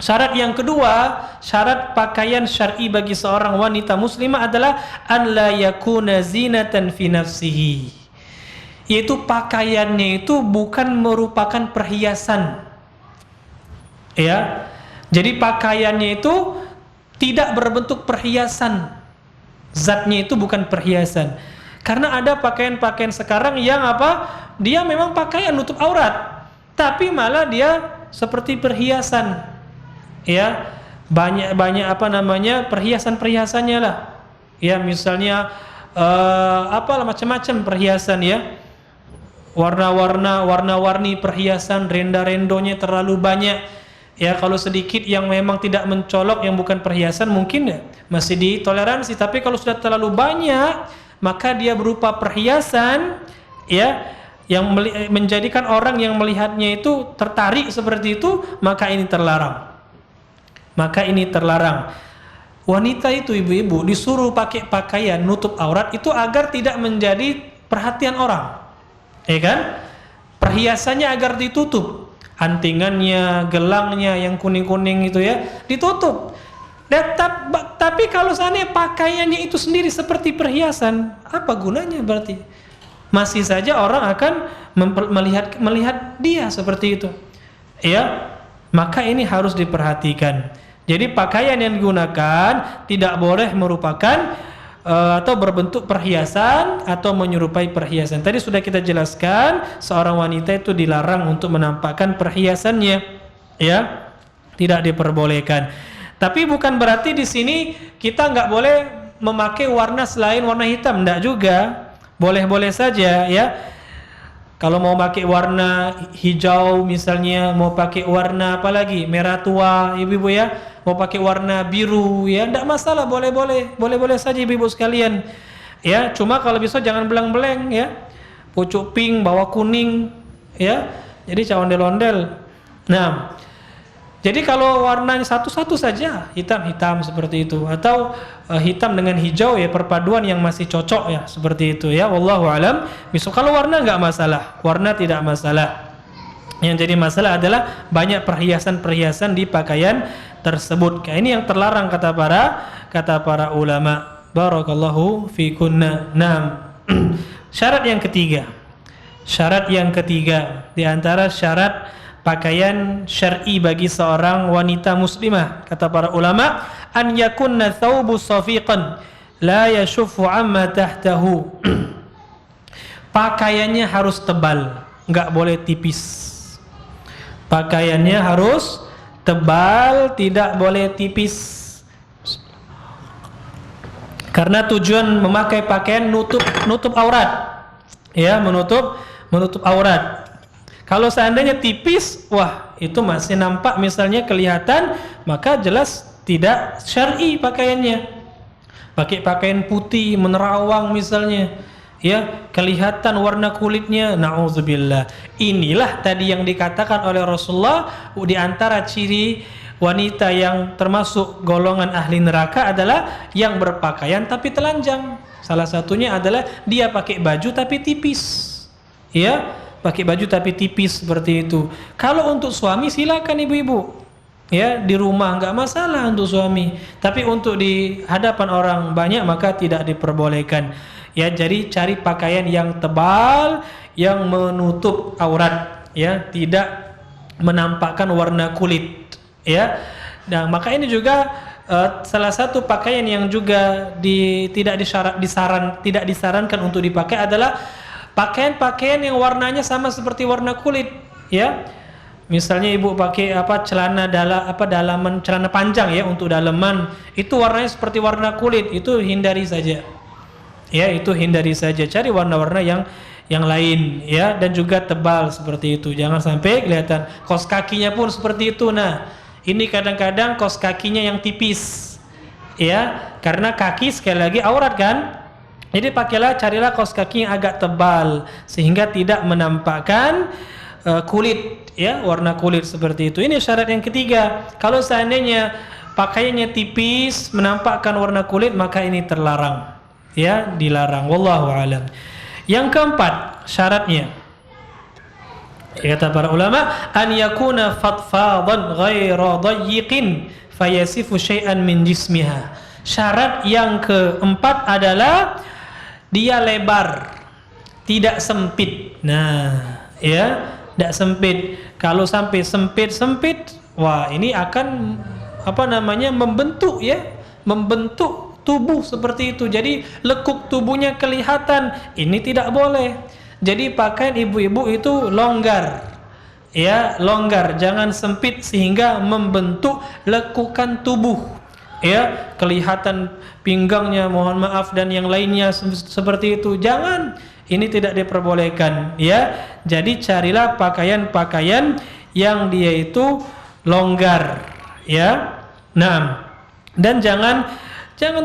Syarat yang kedua, syarat pakaian syar'i bagi seorang wanita muslimah adalah an la yakuna zinatan fi nafsihi. Yaitu pakaiannya itu bukan merupakan perhiasan, ya. Jadi pakaiannya itu tidak berbentuk perhiasan. Zatnya itu bukan perhiasan. Karena ada pakaian-pakaian sekarang yang apa? Dia memang pakaian nutup aurat. tapi malah dia seperti perhiasan, ya, banyak perhiasannya lah, ya, misalnya apalah macam-macam perhiasan, ya, warna-warni perhiasan, renda-rendonya terlalu banyak. Ya, kalau sedikit yang memang tidak mencolok, yang bukan perhiasan, mungkin ya masih ditoleransi. Tapi kalau sudah terlalu banyak, maka dia berupa perhiasan, ya, yang menjadikan orang yang melihatnya itu tertarik seperti itu, maka ini terlarang. Wanita itu, ibu-ibu, disuruh pakai pakaian nutup aurat itu agar tidak menjadi perhatian orang, ya kan? Perhiasannya agar ditutup. Antingannya, gelangnya yang kuning-kuning itu, ya, ditutup. Tapi kalau seandainya pakaiannya itu sendiri seperti perhiasan, apa gunanya berarti? Masih saja orang akan melihat dia seperti itu, ya. Maka ini harus diperhatikan. Jadi pakaian yang digunakan tidak boleh merupakan atau berbentuk perhiasan atau menyerupai perhiasan. Tadi sudah kita jelaskan, seorang wanita itu dilarang untuk menampakkan perhiasannya, ya, tidak diperbolehkan. Tapi bukan berarti di sini kita nggak boleh memakai warna selain warna hitam, enggak juga, boleh-boleh saja, ya. Kalau mau pakai warna hijau misalnya, mau pakai warna apa lagi, merah tua, ibu-ibu, ya, mau pakai warna biru, ya, tidak masalah, boleh-boleh saja ibu-ibu sekalian, ya. Cuma kalau bisa jangan belang-beleng, ya, pucuk pink bawa kuning, ya, jadi ondel-ondel. Nah, jadi kalau warnanya satu-satu saja, hitam-hitam seperti itu, atau hitam dengan hijau, ya, perpaduan yang masih cocok, ya, seperti itu, ya. Wallahu alam. Bisa kalau warna nggak masalah, warna tidak masalah. Yang jadi masalah adalah banyak perhiasan-perhiasan di pakaian tersebut. Ini yang terlarang kata para ulama. Barakallahu fikunna. Nah, syarat yang ketiga di antara syarat pakaian syar'i bagi seorang wanita muslimah, kata para ulama, an yakunna thawbu safiqan la yashuffu amma tahtahu. Pakaiannya harus tebal, enggak boleh tipis. Pakaiannya harus tebal, tidak boleh tipis. Karena tujuan memakai pakaian nutup aurat, ya, menutup aurat. Kalau seandainya tipis, wah, itu masih nampak misalnya kelihatan, maka jelas tidak syar'i pakaiannya. Pakai pakaian putih menerawang misalnya, ya, kelihatan warna kulitnya, na'udzubillah. Inilah tadi yang dikatakan oleh Rasulullah, di antara ciri wanita yang termasuk golongan ahli neraka adalah yang berpakaian tapi telanjang. Salah satunya adalah dia pakai baju tapi tipis, ya, pakai baju tapi tipis seperti itu. Kalau untuk suami silakan ibu-ibu, ya, di rumah nggak masalah untuk suami. Tapi untuk di hadapan orang banyak maka tidak diperbolehkan. Ya, jadi cari pakaian yang tebal, yang menutup aurat, ya, tidak menampakkan warna kulit, ya. Dan maka ini juga salah satu pakaian yang juga tidak disarankan untuk dipakai adalah pakaian-pakaian yang warnanya sama seperti warna kulit, ya. Misalnya ibu pakai celana dalaman, celana panjang, ya, untuk dalaman itu warnanya seperti warna kulit, itu hindari saja. Ya, itu hindari saja. Cari warna-warna yang lain, ya, dan juga tebal seperti itu. Jangan sampai kelihatan. Kaos kakinya pun seperti itu. Nah, ini kadang-kadang kaos kakinya yang tipis, ya, karena kaki sekali lagi aurat kan. Jadi carilah kaos kaki yang agak tebal sehingga tidak menampakkan kulit, ya, warna kulit seperti itu. Ini syarat yang ketiga. Kalau seandainya pakaiannya tipis menampakkan warna kulit, maka ini terlarang, ya, dilarang. Wallahu alam. Yang keempat syaratnya, kata para ulama, an yakuna fadfadan ghaira dayyiqin fayasifu syai'an min jismiha. Syarat yang keempat adalah dia lebar, tidak sempit. Nah, ya, tidak sempit. Kalau sampai sempit, wah, ini akan membentuk, ya, membentuk tubuh seperti itu. Jadi lekuk tubuhnya kelihatan. Ini tidak boleh. Jadi pakaian ibu-ibu itu longgar, ya longgar, jangan sempit sehingga membentuk lekukan tubuh, ya kelihatan pinggangnya, mohon maaf, dan yang lainnya seperti itu. Jangan, ini tidak diperbolehkan, ya. Jadi carilah pakaian-pakaian yang dia itu longgar, ya. Nah, dan jangan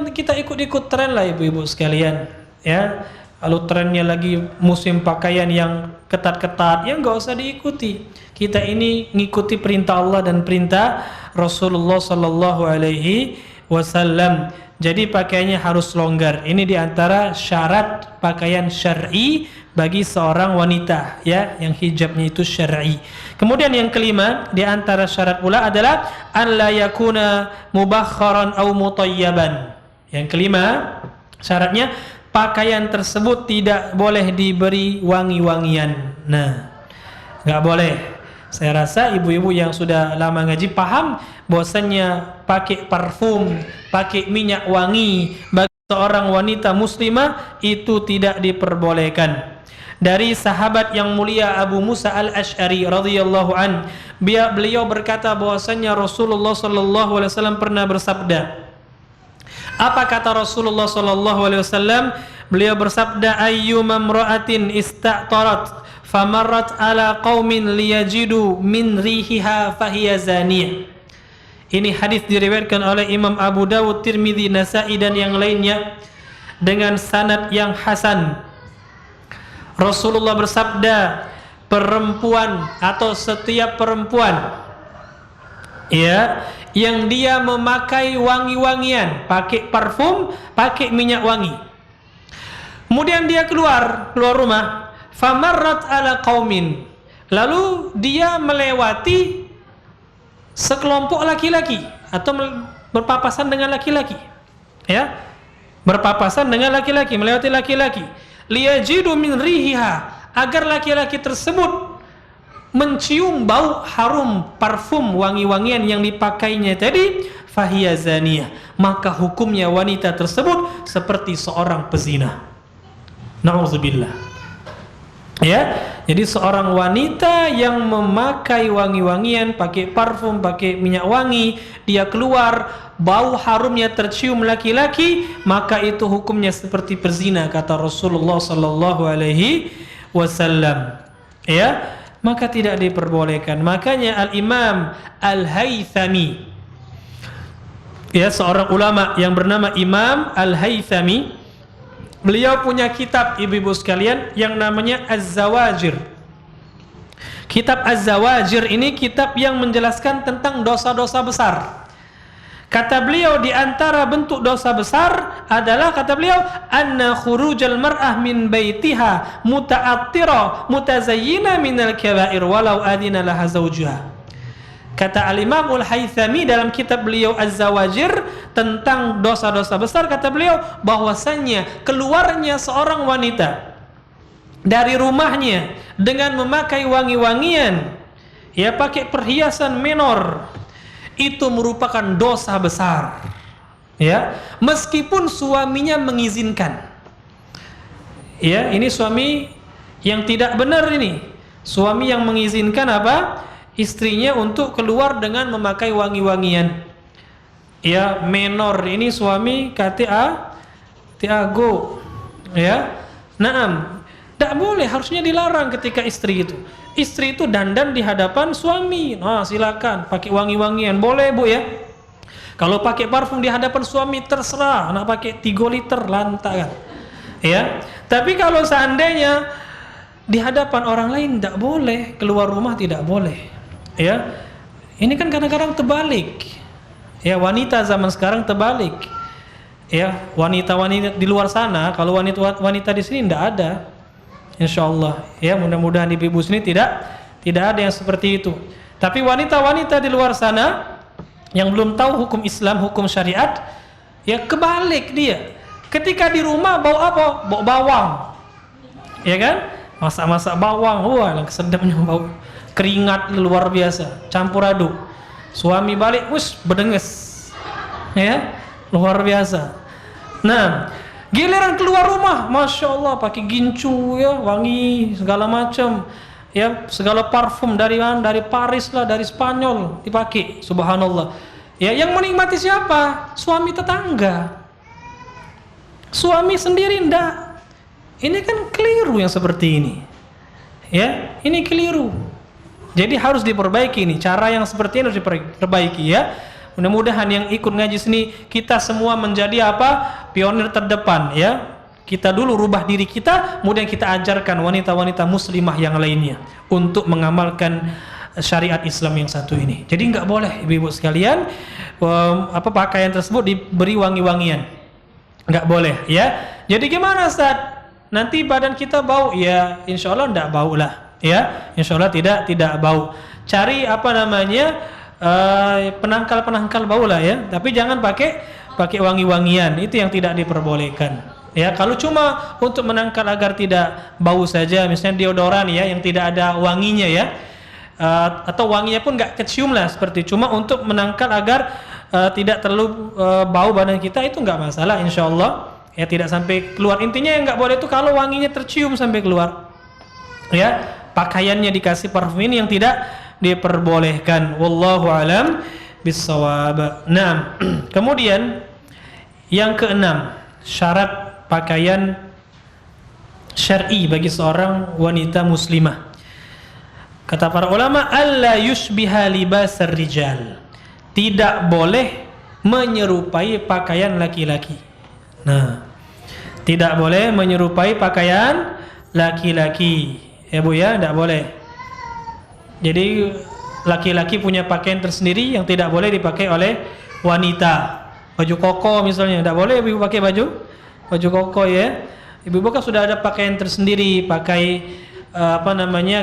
kita ikut-ikut tren lah ibu-ibu sekalian, ya. Kalau trennya lagi musim pakaian yang ketat-ketat, ya nggak usah diikuti. Kita ini ngikuti perintah Allah dan perintah Rasulullah Sallallahu Alaihi Wasallam. Jadi pakaiannya harus longgar. Ini diantara syarat pakaian syar'i bagi seorang wanita, ya, yang hijabnya itu syar'i. Kemudian yang kelima diantara syarat pula adalah an la yakuna mubakharan au mutayyaban. Yang kelima syaratnya pakaian tersebut tidak boleh diberi wangi-wangian. Nah, nggak boleh. Saya rasa ibu-ibu yang sudah lama ngaji paham bahwasanya pakai parfum, pakai minyak wangi bagi seorang wanita muslimah itu tidak diperbolehkan. Dari sahabat yang mulia Abu Musa al-Ash'ari radhiyallahu an, beliau berkata bahwasanya Rasulullah sallallahu alaihi wasallam pernah bersabda. Apa kata Rasulullah sallallahu alaihi wasallam? Beliau bersabda, ayyuma imra'atin ista'tarat famarrat ala qaumin liyajidu min rihiha fahiya zaniyah. Ini hadis diriwayatkan oleh Imam Abu Dawud, Tirmidzi, Nasa'i dan yang lainnya dengan sanad yang hasan. Rasulullah bersabda, perempuan atau setiap perempuan, ya, yang dia memakai wangi-wangian, pakai parfum, pakai minyak wangi, kemudian dia keluar rumah, famarrat ala qaumin, lalu dia melewati sekelompok laki-laki atau berpapasan dengan laki-laki, ya, berpapasan dengan laki-laki, melewati laki-laki, liyajidu min rihiha, agar laki-laki tersebut mencium bau harum parfum wangi-wangian yang dipakainya tadi, fahiya zaniyah, maka hukumnya wanita tersebut seperti seorang pezina. Na'udzubillah. Ya, jadi seorang wanita yang memakai wangi-wangian, pakai parfum, pakai minyak wangi, dia keluar bau harumnya tercium laki-laki, maka itu hukumnya seperti perzina kata Rasulullah sallallahu alaihi wasallam. Ya, maka tidak diperbolehkan. Makanya Al-Imam Al-Haythami, ya, seorang ulama yang bernama Imam Al-Haythami, beliau punya kitab ibu-ibu sekalian yang namanya Az-Zawajir. Kitab Az-Zawajir ini kitab yang menjelaskan tentang dosa-dosa besar. Kata beliau, di antara bentuk dosa besar adalah, kata beliau, anna khurujal mar'ah min baitiha muta'attira mutazayyina minal kaba'ir walau adina laha zawjuha. Kata Al-Imam Al-Haythami dalam kitab beliau Az-Zawajir tentang dosa-dosa besar, kata beliau bahwasannya keluarnya seorang wanita dari rumahnya dengan memakai wangi-wangian, ya, pakai perhiasan menor, itu merupakan dosa besar, ya, meskipun suaminya mengizinkan. Ya, ini suami yang tidak benar ini. Suami yang mengizinkan apa? Istrinya untuk keluar dengan memakai wangi-wangian. Ya, menor ini suami KTA Tiago, ya. Naam, tidak boleh, harusnya dilarang ketika istri itu. Istri itu dandan di hadapan suami. Nah, silakan pakai wangi-wangian, boleh bu, ya. Kalau pakai parfum di hadapan suami terserah, nak pakai 3 liter lantakan, ya. Tapi kalau seandainya di hadapan orang lain tidak boleh, keluar rumah tidak boleh, ya. Ini kan kadang-kadang terbalik, ya, wanita zaman sekarang terbalik, ya. Wanita-wanita di luar sana, kalau wanita di sini tidak ada. Insyaallah, ya, mudah-mudahan di ibu sini tidak ada yang seperti itu. Tapi wanita-wanita di luar sana yang belum tahu hukum Islam, hukum syariat, ya, kebalik dia. Ketika di rumah bau apa? Bau bawang, ya kan? Masak-masak bawang, wah, sedapnya bau. Keringat luar biasa, campur aduk. Suami balik, berdenges, ya, luar biasa. Nah, giliran keluar rumah, masya Allah, pakai gincu, ya, wangi segala macam, Ya, segala parfum dari Paris lah, dari Spanyol dipakai. Subhanallah. Ya, yang menikmati siapa? Suami tetangga. Suami sendiri enggak. Ini kan keliru yang seperti ini. Ya, ini keliru. Jadi harus diperbaiki nih. Cara yang seperti ini harus diperbaiki ya. Mudah-mudahan yang ikut ngaji sini kita semua menjadi apa? Pionir terdepan ya. Kita dulu rubah diri kita, kemudian kita ajarkan wanita-wanita muslimah yang lainnya untuk mengamalkan syariat Islam yang satu ini. Jadi nggak boleh ibu-ibu sekalian pakaian tersebut diberi wangi-wangian, nggak boleh ya. Jadi gimana Ustaz? Nanti badan kita bau? Ya insya Allah nggak bau lah ya, insya Allah tidak bau. Cari penangkal bau lah ya, tapi jangan pakai wangi-wangian, itu yang tidak diperbolehkan. Ya, kalau cuma untuk menangkal agar tidak bau saja, misalnya deodoran ya yang tidak ada wanginya ya, atau wanginya pun nggak kecium lah, seperti cuma untuk menangkal agar tidak terlalu bau badan kita, itu nggak masalah insya Allah ya, tidak sampai keluar. Intinya yang nggak boleh itu kalau wanginya tercium sampai keluar ya, pakaiannya dikasih parfum ini yang tidak diperbolehkan. Wallahu alam bissawab. Nah, kemudian yang keenam, syarat pakaian syar'i bagi seorang wanita muslimah. Kata para ulama, alla yushbiha libasar rijal. Tidak boleh menyerupai pakaian laki-laki. Nah, tidak boleh menyerupai pakaian laki-laki. Ya Bu ya, tidak boleh. Jadi laki-laki punya pakaian tersendiri yang tidak boleh dipakai oleh wanita. Baju koko misalnya, tidak boleh ibu pakai baju koko ya. Ibu-ibu kan sudah ada pakaian tersendiri, pakai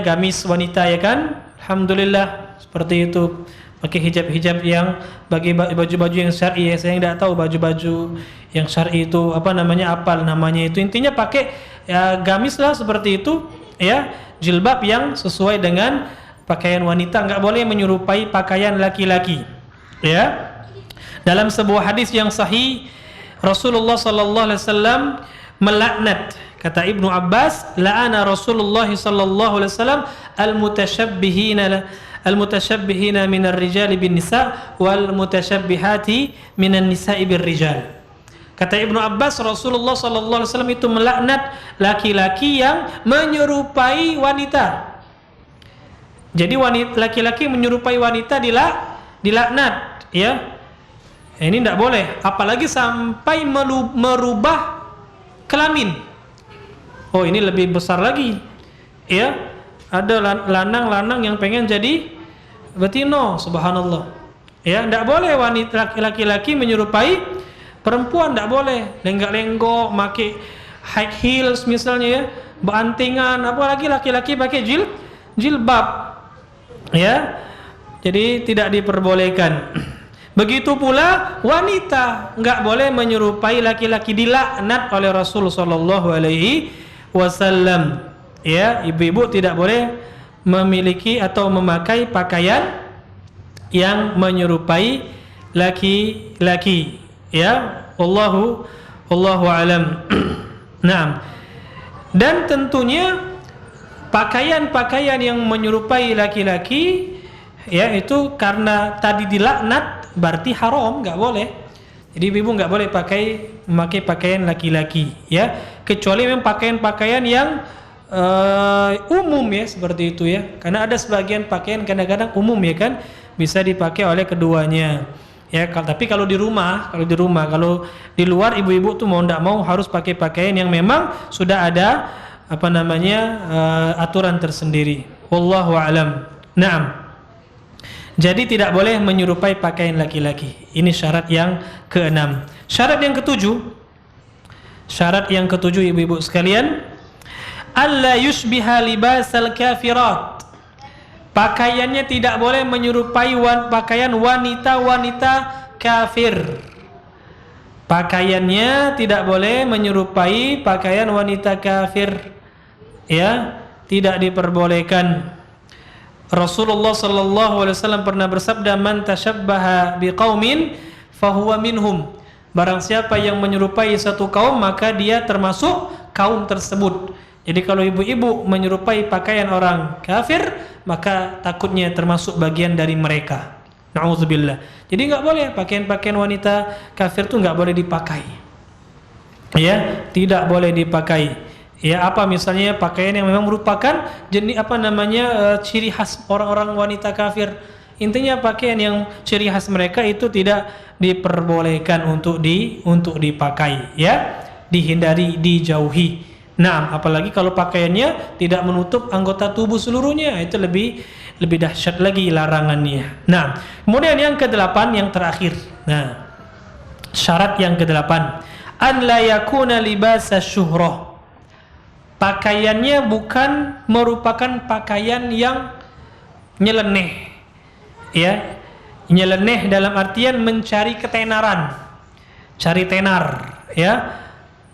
gamis wanita ya kan. Alhamdulillah seperti itu. Pakai hijab-hijab yang bagi baju-baju yang syar'i ya. Saya tidak tahu baju-baju yang syar'i itu apal namanya itu. Intinya pakai ya, gamis lah seperti itu ya, jilbab yang sesuai dengan pakaian wanita, enggak boleh menyerupai pakaian laki-laki. Ya. Dalam sebuah hadis yang sahih Rasulullah sallallahu alaihi wasallam melaknat, kata Ibnu Abbas, la'ana Rasulullah sallallahu alaihi wasallam al-mutasyabbihina minar rijali bin nisa wal mutasyabbihati minan nisa'i bir rijal. Kata Ibnu Abbas, Rasulullah sallallahu alaihi wasallam itu melaknat laki-laki yang menyerupai wanita. Jadi laki-laki menyerupai wanita dilaknat ya. Ini tidak boleh, apalagi sampai merubah kelamin. Oh, ini lebih besar lagi. Ya, ada lanang-lanang yang pengen jadi betino, subhanallah. Ya, tidak boleh wanita laki-laki menyerupai perempuan, tidak boleh. Lenggak-lenggok, pakai high heels misalnya ya, bantingan, apalagi laki-laki pakai jilbab. Ya. Jadi tidak diperbolehkan. Begitu pula wanita enggak boleh menyerupai laki-laki, dilaknat oleh Rasul sallallahu alaihi wasallam. Ya, ibu-ibu tidak boleh memiliki atau memakai pakaian yang menyerupai laki-laki. Ya, wallahu alam. Naam. Dan tentunya pakaian-pakaian yang menyerupai laki-laki ya itu karena tadi dilaknat berarti haram, nggak boleh. Jadi ibu nggak boleh memakai pakaian laki-laki ya, kecuali memang pakaian-pakaian yang umum ya, seperti itu ya, karena ada sebagian pakaian kadang-kadang umum ya kan, bisa dipakai oleh keduanya ya. Tapi kalau di rumah, kalau di luar ibu-ibu tuh mau nggak mau harus pakai pakaian yang memang sudah ada aturan tersendiri. Wallahu alam. Naam. Jadi tidak boleh menyerupai pakaian laki-laki. Ini syarat yang keenam. Syarat yang ketujuh ibu-ibu sekalian, alla yushbiha libasal kafirat. Pakaiannya tidak boleh menyerupai pakaian wanita-wanita kafir. Pakaiannya tidak boleh menyerupai pakaian wanita kafir. Ya, tidak diperbolehkan. Rasulullah sallallahu alaihi wasallam pernah bersabda, man tashabbaha biqaumin fahuwa minhum. Barang siapa yang menyerupai satu kaum maka dia termasuk kaum tersebut. Jadi kalau ibu-ibu menyerupai pakaian orang kafir, maka takutnya termasuk bagian dari mereka. Na'udzubillah. Jadi nggak boleh pakaian-pakaian wanita kafir tuh nggak boleh dipakai. Ya, tidak boleh dipakai. Ya, apa misalnya pakaian yang memang merupakan jenis ciri khas orang-orang wanita kafir. Intinya pakaian yang ciri khas mereka itu tidak diperbolehkan untuk dipakai, ya. Dihindari, dijauhi. Nah, apalagi kalau pakaiannya tidak menutup anggota tubuh seluruhnya, itu lebih dahsyat lagi larangannya. Nah, kemudian yang ke-8 yang terakhir. Nah, syarat yang ke-8, an la yakuna libasa syuhrah. Pakaiannya bukan merupakan pakaian yang nyeleneh. Ya, nyeleneh dalam artian mencari ketenaran, cari tenar, ya,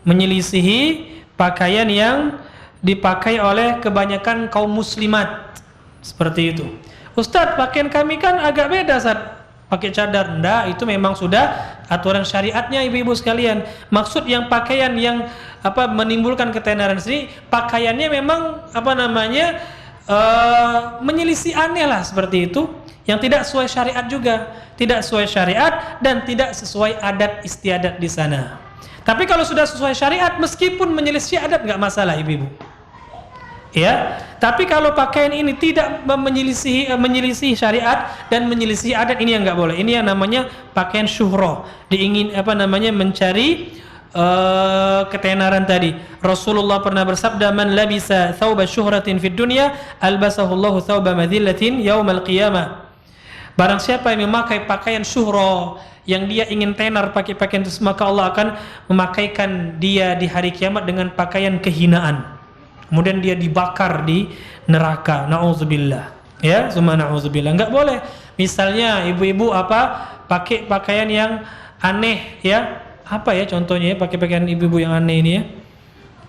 menyelisihi pakaian yang dipakai oleh kebanyakan kaum muslimat, seperti itu. Ustadz, pakaian kami kan agak beda saat pakai cadar. Enggak, itu memang sudah aturan syariatnya ibu-ibu sekalian. Maksud yang pakaian yang menimbulkan ketenaran sini, pakaiannya memang menyelisih aneh lah, seperti itu, yang tidak sesuai syariat juga, tidak sesuai syariat dan tidak sesuai adat istiadat di sana. Tapi kalau sudah sesuai syariat, meskipun menyelisih adat nggak masalah ibu-ibu. Ya, tapi kalau pakaian ini tidak menyelisih syariat dan menyelisih adat, ini yang nggak boleh. Ini yang namanya pakaian syuhroh, mencari ketenaran tadi. Rasulullah pernah bersabda, man labisa thawba syuhratin fid dunya albasahullahu thawba madhillatin yaumal qiyamah. Barang siapa yang memakai pakaian syuhroh, yang dia ingin tenar pakai pakaian itu, maka Allah akan memakaikan dia di hari kiamat dengan pakaian kehinaan. Kemudian dia dibakar di neraka. Na'udzubillah. Ya, summa na'udzubillah. Enggak boleh. Misalnya ibu-ibu pakai pakaian yang aneh, ya. Apa ya contohnya ya, pakai pakaian ibu-ibu yang aneh ini ya?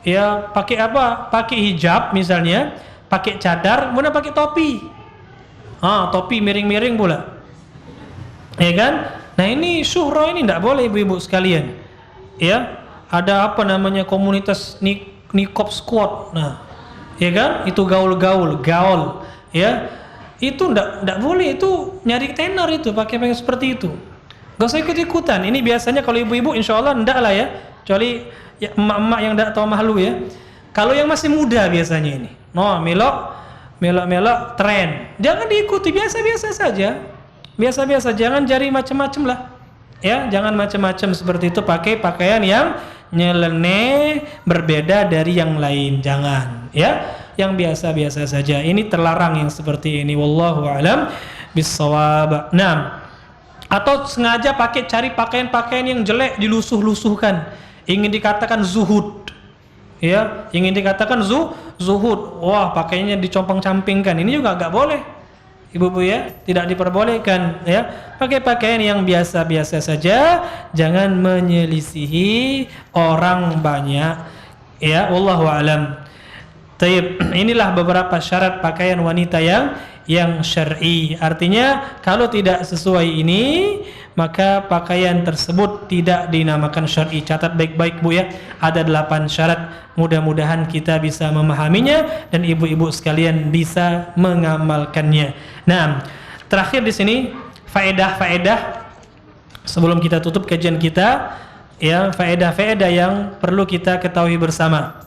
Ya, pakai apa? Pakai hijab misalnya, pakai cadar, kemudian pakai topi. Topi miring-miring pula. Ya kan? Nah, ini syuhroh ini tidak boleh ibu-ibu sekalian. Ya, ada komunitas nikop squad. Nah, ya kan? Itu gaul. Ya, itu tidak boleh. Itu nyari tenar itu pakai seperti itu. Gak usah ikut-ikutan. Ini biasanya kalau ibu-ibu insya Allah tidak lah ya. Kecuali ya, emak-emak yang tidak tahu malu ya. Kalau yang masih muda biasanya ini, melok tren. Jangan diikuti, biasa-biasa saja. Biasa-biasa, jangan cari macam-macam lah. Ya, jangan macam-macam seperti itu, pakai pakaian yang nyeleneh, berbeda dari yang lain. Jangan, ya. Yang biasa-biasa saja. Ini terlarang yang seperti ini. Wallahu a'lam bissawab. Nah, atau sengaja cari pakaian-pakaian yang jelek, dilusuh-lusuhkan. Ingin dikatakan zuhud. Ya, ingin dikatakan zuhud. Wah, pakaiannya dicompang-campingkan. Ini juga enggak boleh. Ibu-ibu ya, tidak diperbolehkan ya. Pakai pakaian yang biasa-biasa saja, jangan menyelisihi orang banyak. Ya, wallahu a'lam. Taib. Inilah beberapa syarat pakaian wanita yang syar'i. Artinya kalau tidak sesuai ini, maka pakaian tersebut tidak dinamakan syar'i. Catat baik-baik Bu ya. Ada 8 syarat. Mudah-mudahan kita bisa memahaminya dan ibu-ibu sekalian bisa mengamalkannya. Nah, terakhir di sini faedah-faedah sebelum kita tutup kajian kita, ya, faedah-faedah yang perlu kita ketahui bersama.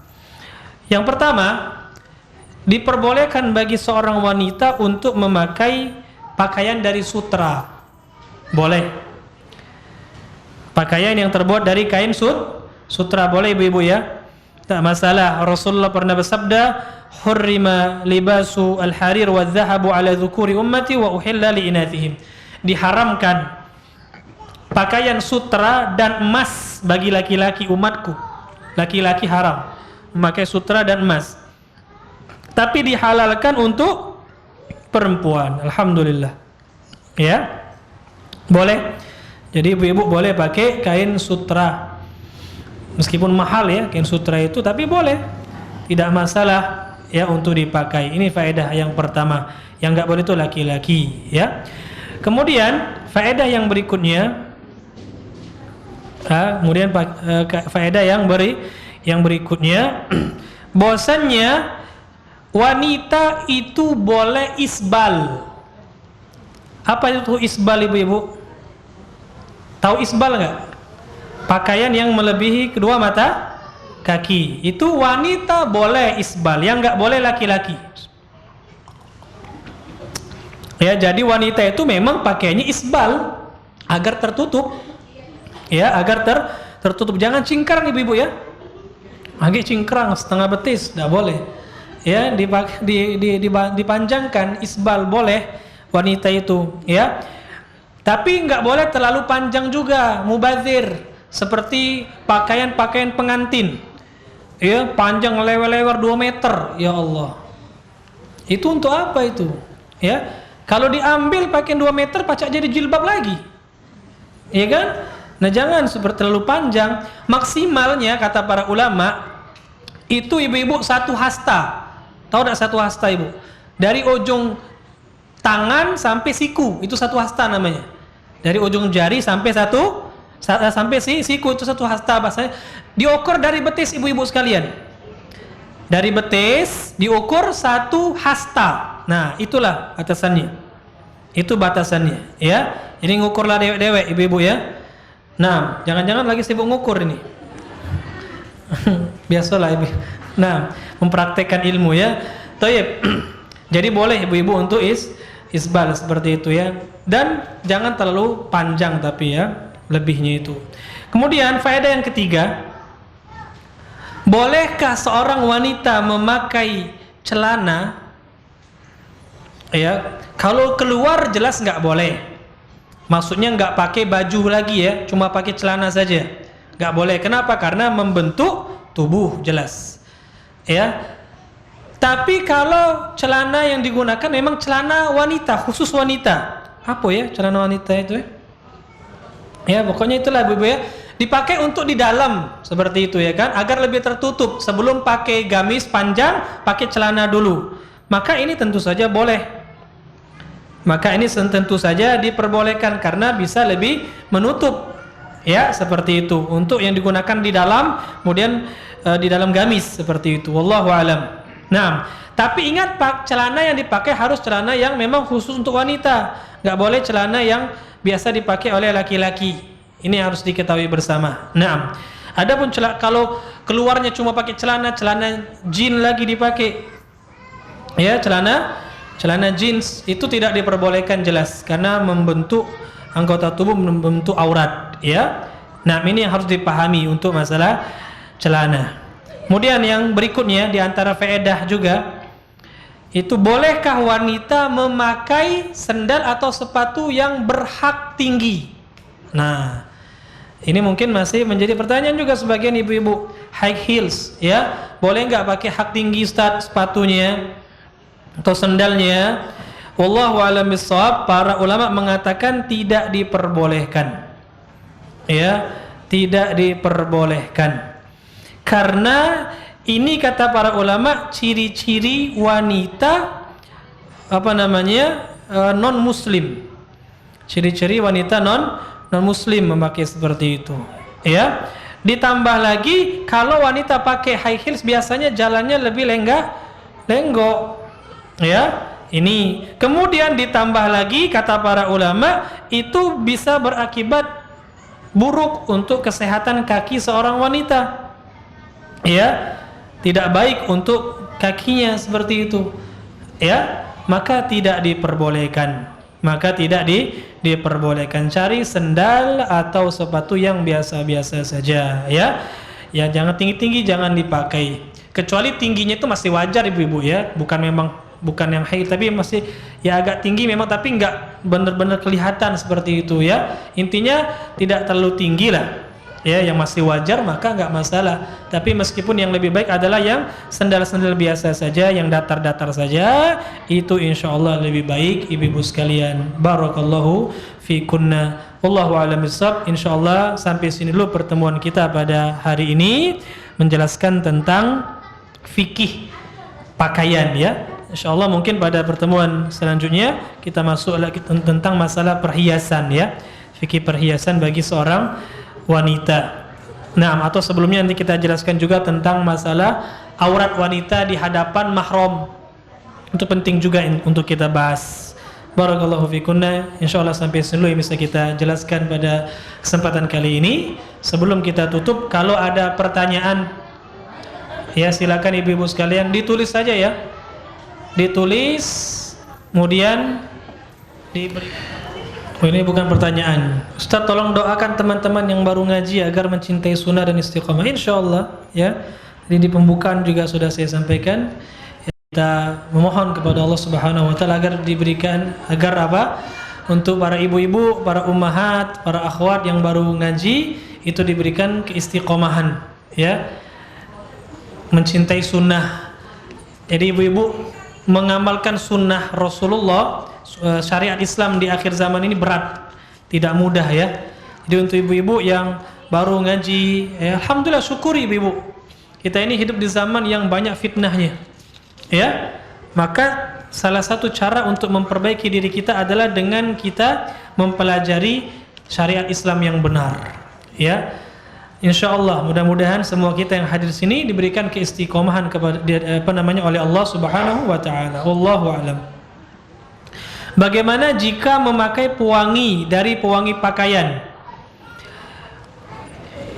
Yang pertama, diperbolehkan bagi seorang wanita untuk memakai pakaian dari sutra. Boleh. Pakaian yang terbuat dari kain sutra boleh ibu-ibu ya. Tak masalah. Rasulullah pernah bersabda, "Hurrima libasu al-harir wa dhahabu ala dhukuri ummati wa uhilla li inathihim." Diharamkan pakaian sutra dan emas bagi laki-laki umatku. Laki-laki haram memakai sutra dan emas. Tapi dihalalkan untuk perempuan. Alhamdulillah. Ya. Boleh. Jadi ibu-ibu boleh pakai kain sutra. Meskipun mahal ya kain sutra itu, tapi boleh. Tidak masalah ya untuk dipakai. Ini faedah yang pertama. Yang enggak boleh itu laki-laki, ya. Kemudian faedah yang berikutnya, faedah yang berikutnya bahwasannya wanita itu boleh isbal. Apa itu isbal, ibu-ibu? Tahu isbal nggak? Pakaian yang melebihi kedua mata kaki. Itu wanita boleh isbal, yang nggak boleh laki-laki. Ya, jadi wanita itu memang pakaiannya isbal agar tertutup. Ya, agar tertutup. Jangan cingkrang ibu-ibu ya. Agak cingkrang setengah betis, tidak boleh. Ya, dipanjangkan isbal boleh wanita itu, ya. Tapi nggak boleh terlalu panjang juga, mubazir, seperti pakaian-pakaian pengantin. Ya, panjang lewer-lewer 2 meter, ya Allah. Itu untuk apa itu? Ya, kalau diambil pakaian 2 meter, pacak jadi jilbab lagi. Ya kan? Nah, jangan seperti terlalu panjang. Maksimalnya kata para ulama itu ibu-ibu 1 hasta. Tahu tidak 1 hasta, ibu? Dari ujung tangan sampai siku, itu 1 hasta namanya. Dari ujung jari sampai siku, itu 1 hasta bahasanya. Diukur dari betis, ibu-ibu sekalian. Dari betis diukur 1 hasta. Nah, itulah batasannya. Itu batasannya, ya. Ini ngukurlah dewek-dewek, ibu-ibu ya. Nah, jangan-jangan lagi sibuk ngukur ini. Biasalah ibu. Nah, mempraktekkan ilmu ya. Taib. Jadi boleh ibu-ibu untuk isbal seperti itu ya. Dan jangan terlalu panjang tapi ya, lebihnya itu. Kemudian faedah yang ketiga, bolehkah seorang wanita memakai celana? Ya, kalau keluar jelas nggak boleh. Maksudnya nggak pakai baju lagi ya, cuma pakai celana saja. Nggak boleh. Kenapa? Karena membentuk tubuh jelas. Ya. Tapi kalau celana yang digunakan memang celana wanita, khusus wanita. Apa ya celana wanita itu ya? Ya, pokoknya itulah ibu-ibu ya. Dipakai untuk di dalam seperti itu ya kan, agar lebih tertutup. Sebelum pakai gamis panjang, pakai celana dulu. Maka ini tentu saja boleh. Maka ini tentu saja diperbolehkan karena bisa lebih menutup. Ya, seperti itu. Untuk yang digunakan di dalam, kemudian di dalam gamis seperti itu. Wallahu alam. Nah, tapi ingat Pak, celana yang dipakai harus celana yang memang khusus untuk wanita. Nggak boleh celana yang biasa dipakai oleh laki-laki. Ini harus diketahui bersama. Nah, adapun kalau keluarnya cuma pakai celana jeans lagi dipakai. Ya, celana jeans itu tidak diperbolehkan jelas karena membentuk anggota tubuh, membentuk aurat, ya. Nah, ini yang harus dipahami untuk masalah celana. Kemudian yang berikutnya di antara faedah juga, itu bolehkah wanita memakai sendal atau sepatu yang berhak tinggi? Nah, ini mungkin masih menjadi pertanyaan juga sebagian ibu-ibu. High heels, ya, boleh nggak pakai hak tinggi Ustaz sepatunya atau sendalnya? Wallahu a'lam bishawab. Para ulama mengatakan tidak diperbolehkan. Ya, tidak diperbolehkan. Karena ini kata para ulama ciri-ciri wanita non muslim. Ciri-ciri wanita non muslim memakai seperti itu. Ya. Ditambah lagi kalau wanita pakai high heels biasanya jalannya lebih lenggok. Ya, ini kemudian ditambah lagi kata para ulama itu bisa berakibat buruk untuk kesehatan kaki seorang wanita. Ya, tidak baik untuk kakinya seperti itu. Ya, maka tidak diperbolehkan. Diperbolehkan. Cari sendal atau sepatu yang biasa-biasa saja, ya. Ya, jangan tinggi-tinggi, jangan dipakai. Kecuali tingginya itu masih wajar ibu-ibu ya, bukan yang high tapi masih ya agak tinggi memang tapi nggak benar-benar kelihatan seperti itu ya. Intinya tidak terlalu tinggi lah ya, yang masih wajar maka nggak masalah. Tapi meskipun yang lebih baik adalah yang sendal-sendal biasa saja, yang datar-datar saja, itu insyaallah lebih baik ibu-ibu sekalian. Barakallahu fikunna. Wallahu a'lam bishawab. Insyaallah sampai sini dulu pertemuan kita pada hari ini menjelaskan tentang fikih pakaian ya. Insyaallah mungkin pada pertemuan selanjutnya kita masuk lagi tentang masalah perhiasan ya, fikih perhiasan bagi seorang wanita. Nah, atau sebelumnya nanti kita jelaskan juga tentang masalah aurat wanita di hadapan mahram. Itu penting juga untuk kita bahas. Barakallahu fikunna. Insyaallah sampai sini yang bisa kita jelaskan pada kesempatan kali ini. Sebelum kita tutup, kalau ada pertanyaan, ya silakan ibu-ibu sekalian ditulis saja ya. Ditulis, kemudian diberi. Oh, ini bukan pertanyaan. Ustaz, tolong doakan teman-teman yang baru ngaji agar mencintai sunnah dan istiqamah. Insyaallah ya. Jadi di pembukaan juga sudah saya sampaikan. Kita memohon kepada Allah Subhanahu wa taala agar diberikan, agar apa? Untuk para ibu-ibu, para ummahat, para akhwat yang baru ngaji itu diberikan keistiqomahan, ya. Mencintai sunnah. Jadi ibu-ibu mengamalkan sunnah Rasulullah, syariat Islam di akhir zaman ini berat, tidak mudah ya. Jadi untuk ibu-ibu yang baru ngaji, ya, alhamdulillah, syukuri ibu-ibu. Kita ini hidup di zaman yang banyak fitnahnya. Ya, maka salah satu cara untuk memperbaiki diri kita adalah dengan kita mempelajari syariat Islam yang benar. Ya, insyaallah mudah-mudahan semua kita yang hadir sini diberikan keistiqomahan kepada oleh Allah Subhanahu wa taala. Wallahu a'lam. Bagaimana jika memakai pewangi dari pewangi pakaian?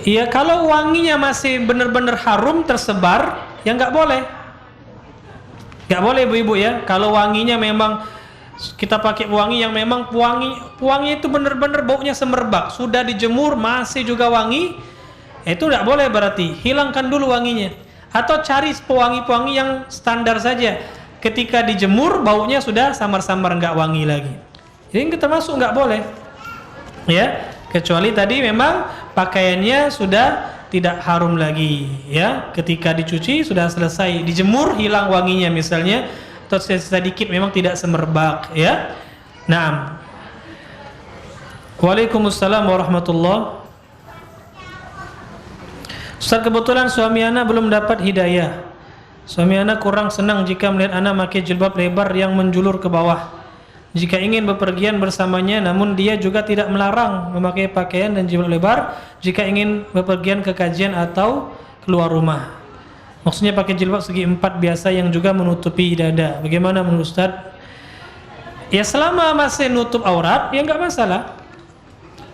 Ya, kalau wanginya masih benar-benar harum tersebar, ya nggak boleh. Gak boleh ibu-ibu ya. Kalau wanginya memang kita pakai wangi yang memang wangi itu benar-benar baunya semerbak, sudah dijemur masih juga wangi, itu tidak boleh, berarti hilangkan dulu wanginya. Atau cari pewangi-pewangi yang standar saja, ketika dijemur baunya sudah samar-samar, nggak wangi lagi. Jadi kita masuk nggak boleh ya, kecuali tadi memang pakaiannya sudah tidak harum lagi ya, ketika dicuci sudah selesai, dijemur hilang wanginya misalnya, atau sedikit memang tidak semerbak ya. Naam. Waalaikumsalam warahmatullah. Ustaz, kebetulan suami ana belum dapat hidayah. Suami ana kurang senang jika melihat ana pakai jilbab lebar yang menjulur ke bawah. Jika ingin bepergian bersamanya, namun dia juga tidak melarang memakai pakaian dan jilbab lebar jika ingin bepergian ke kajian atau keluar rumah. Maksudnya pakai jilbab segi 4 biasa yang juga menutupi dada. Bagaimana menurut Ustaz? Ya, selama masih nutup aurat, ya nggak masalah.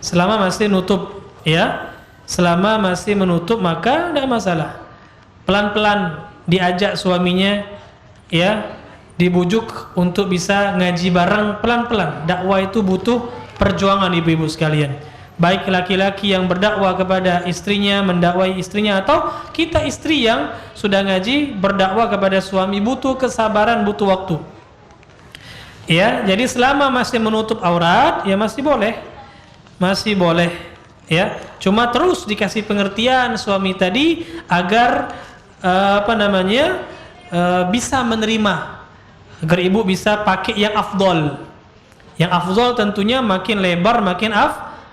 Selama masih nutup, ya, selama masih menutup maka nggak masalah. Pelan-pelan diajak suaminya, ya, dibujuk untuk bisa ngaji bareng pelan-pelan. Dakwah itu butuh perjuangan ibu-ibu sekalian. Baik laki-laki yang berdakwah kepada istrinya, mendakwai istrinya, atau kita istri yang sudah ngaji berdakwah kepada suami, butuh kesabaran, butuh waktu. Ya, jadi selama masih menutup aurat, ya masih boleh. Masih boleh, ya. Cuma terus dikasih pengertian suami tadi agar bisa menerima, agar ibu bisa pakai yang afdol. Yang afdol tentunya makin lebar makin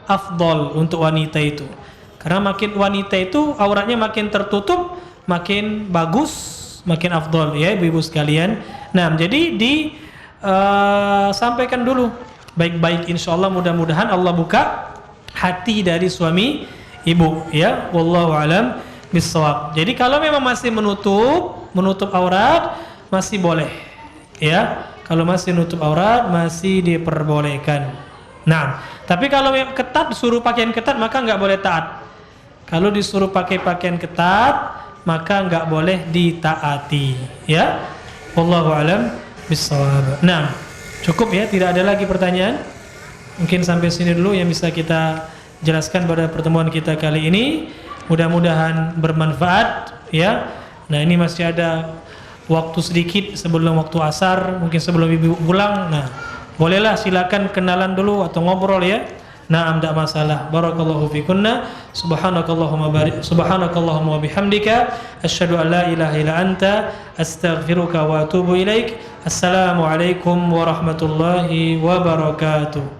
afdol untuk wanita itu. Karena makin wanita itu auratnya makin tertutup, makin bagus, makin afdol ya ibu-ibu sekalian. Nah, jadi sampaikan dulu baik-baik, insyaallah mudah-mudahan Allah buka hati dari suami ibu ya. Wallahu alam bissawab. Jadi kalau memang masih menutup aurat masih boleh. Ya, kalau masih nutup aurat masih diperbolehkan. Nah, tapi kalau ketat, disuruh pakaian ketat, maka nggak boleh taat. Kalau disuruh pakai pakaian ketat, maka nggak boleh ditaati. Ya, wallahu alam bissawab. Nah, cukup ya, tidak ada lagi pertanyaan. Mungkin sampai sini dulu yang bisa kita jelaskan pada pertemuan kita kali ini. Mudah-mudahan bermanfaat. Ya, nah ini masih ada waktu sedikit sebelum waktu asar, mungkin sebelum ibu pulang. Nah, bolehlah silakan kenalan dulu atau ngobrol ya. Nah, tidak masalah. Barakallahu fikunna. Subhanakallahumma wa bihamdika asyhadu an la ilaha illa anta astaghfiruka wa atubu ilaik. Assalamualaikum warahmatullahi wabarakatuh.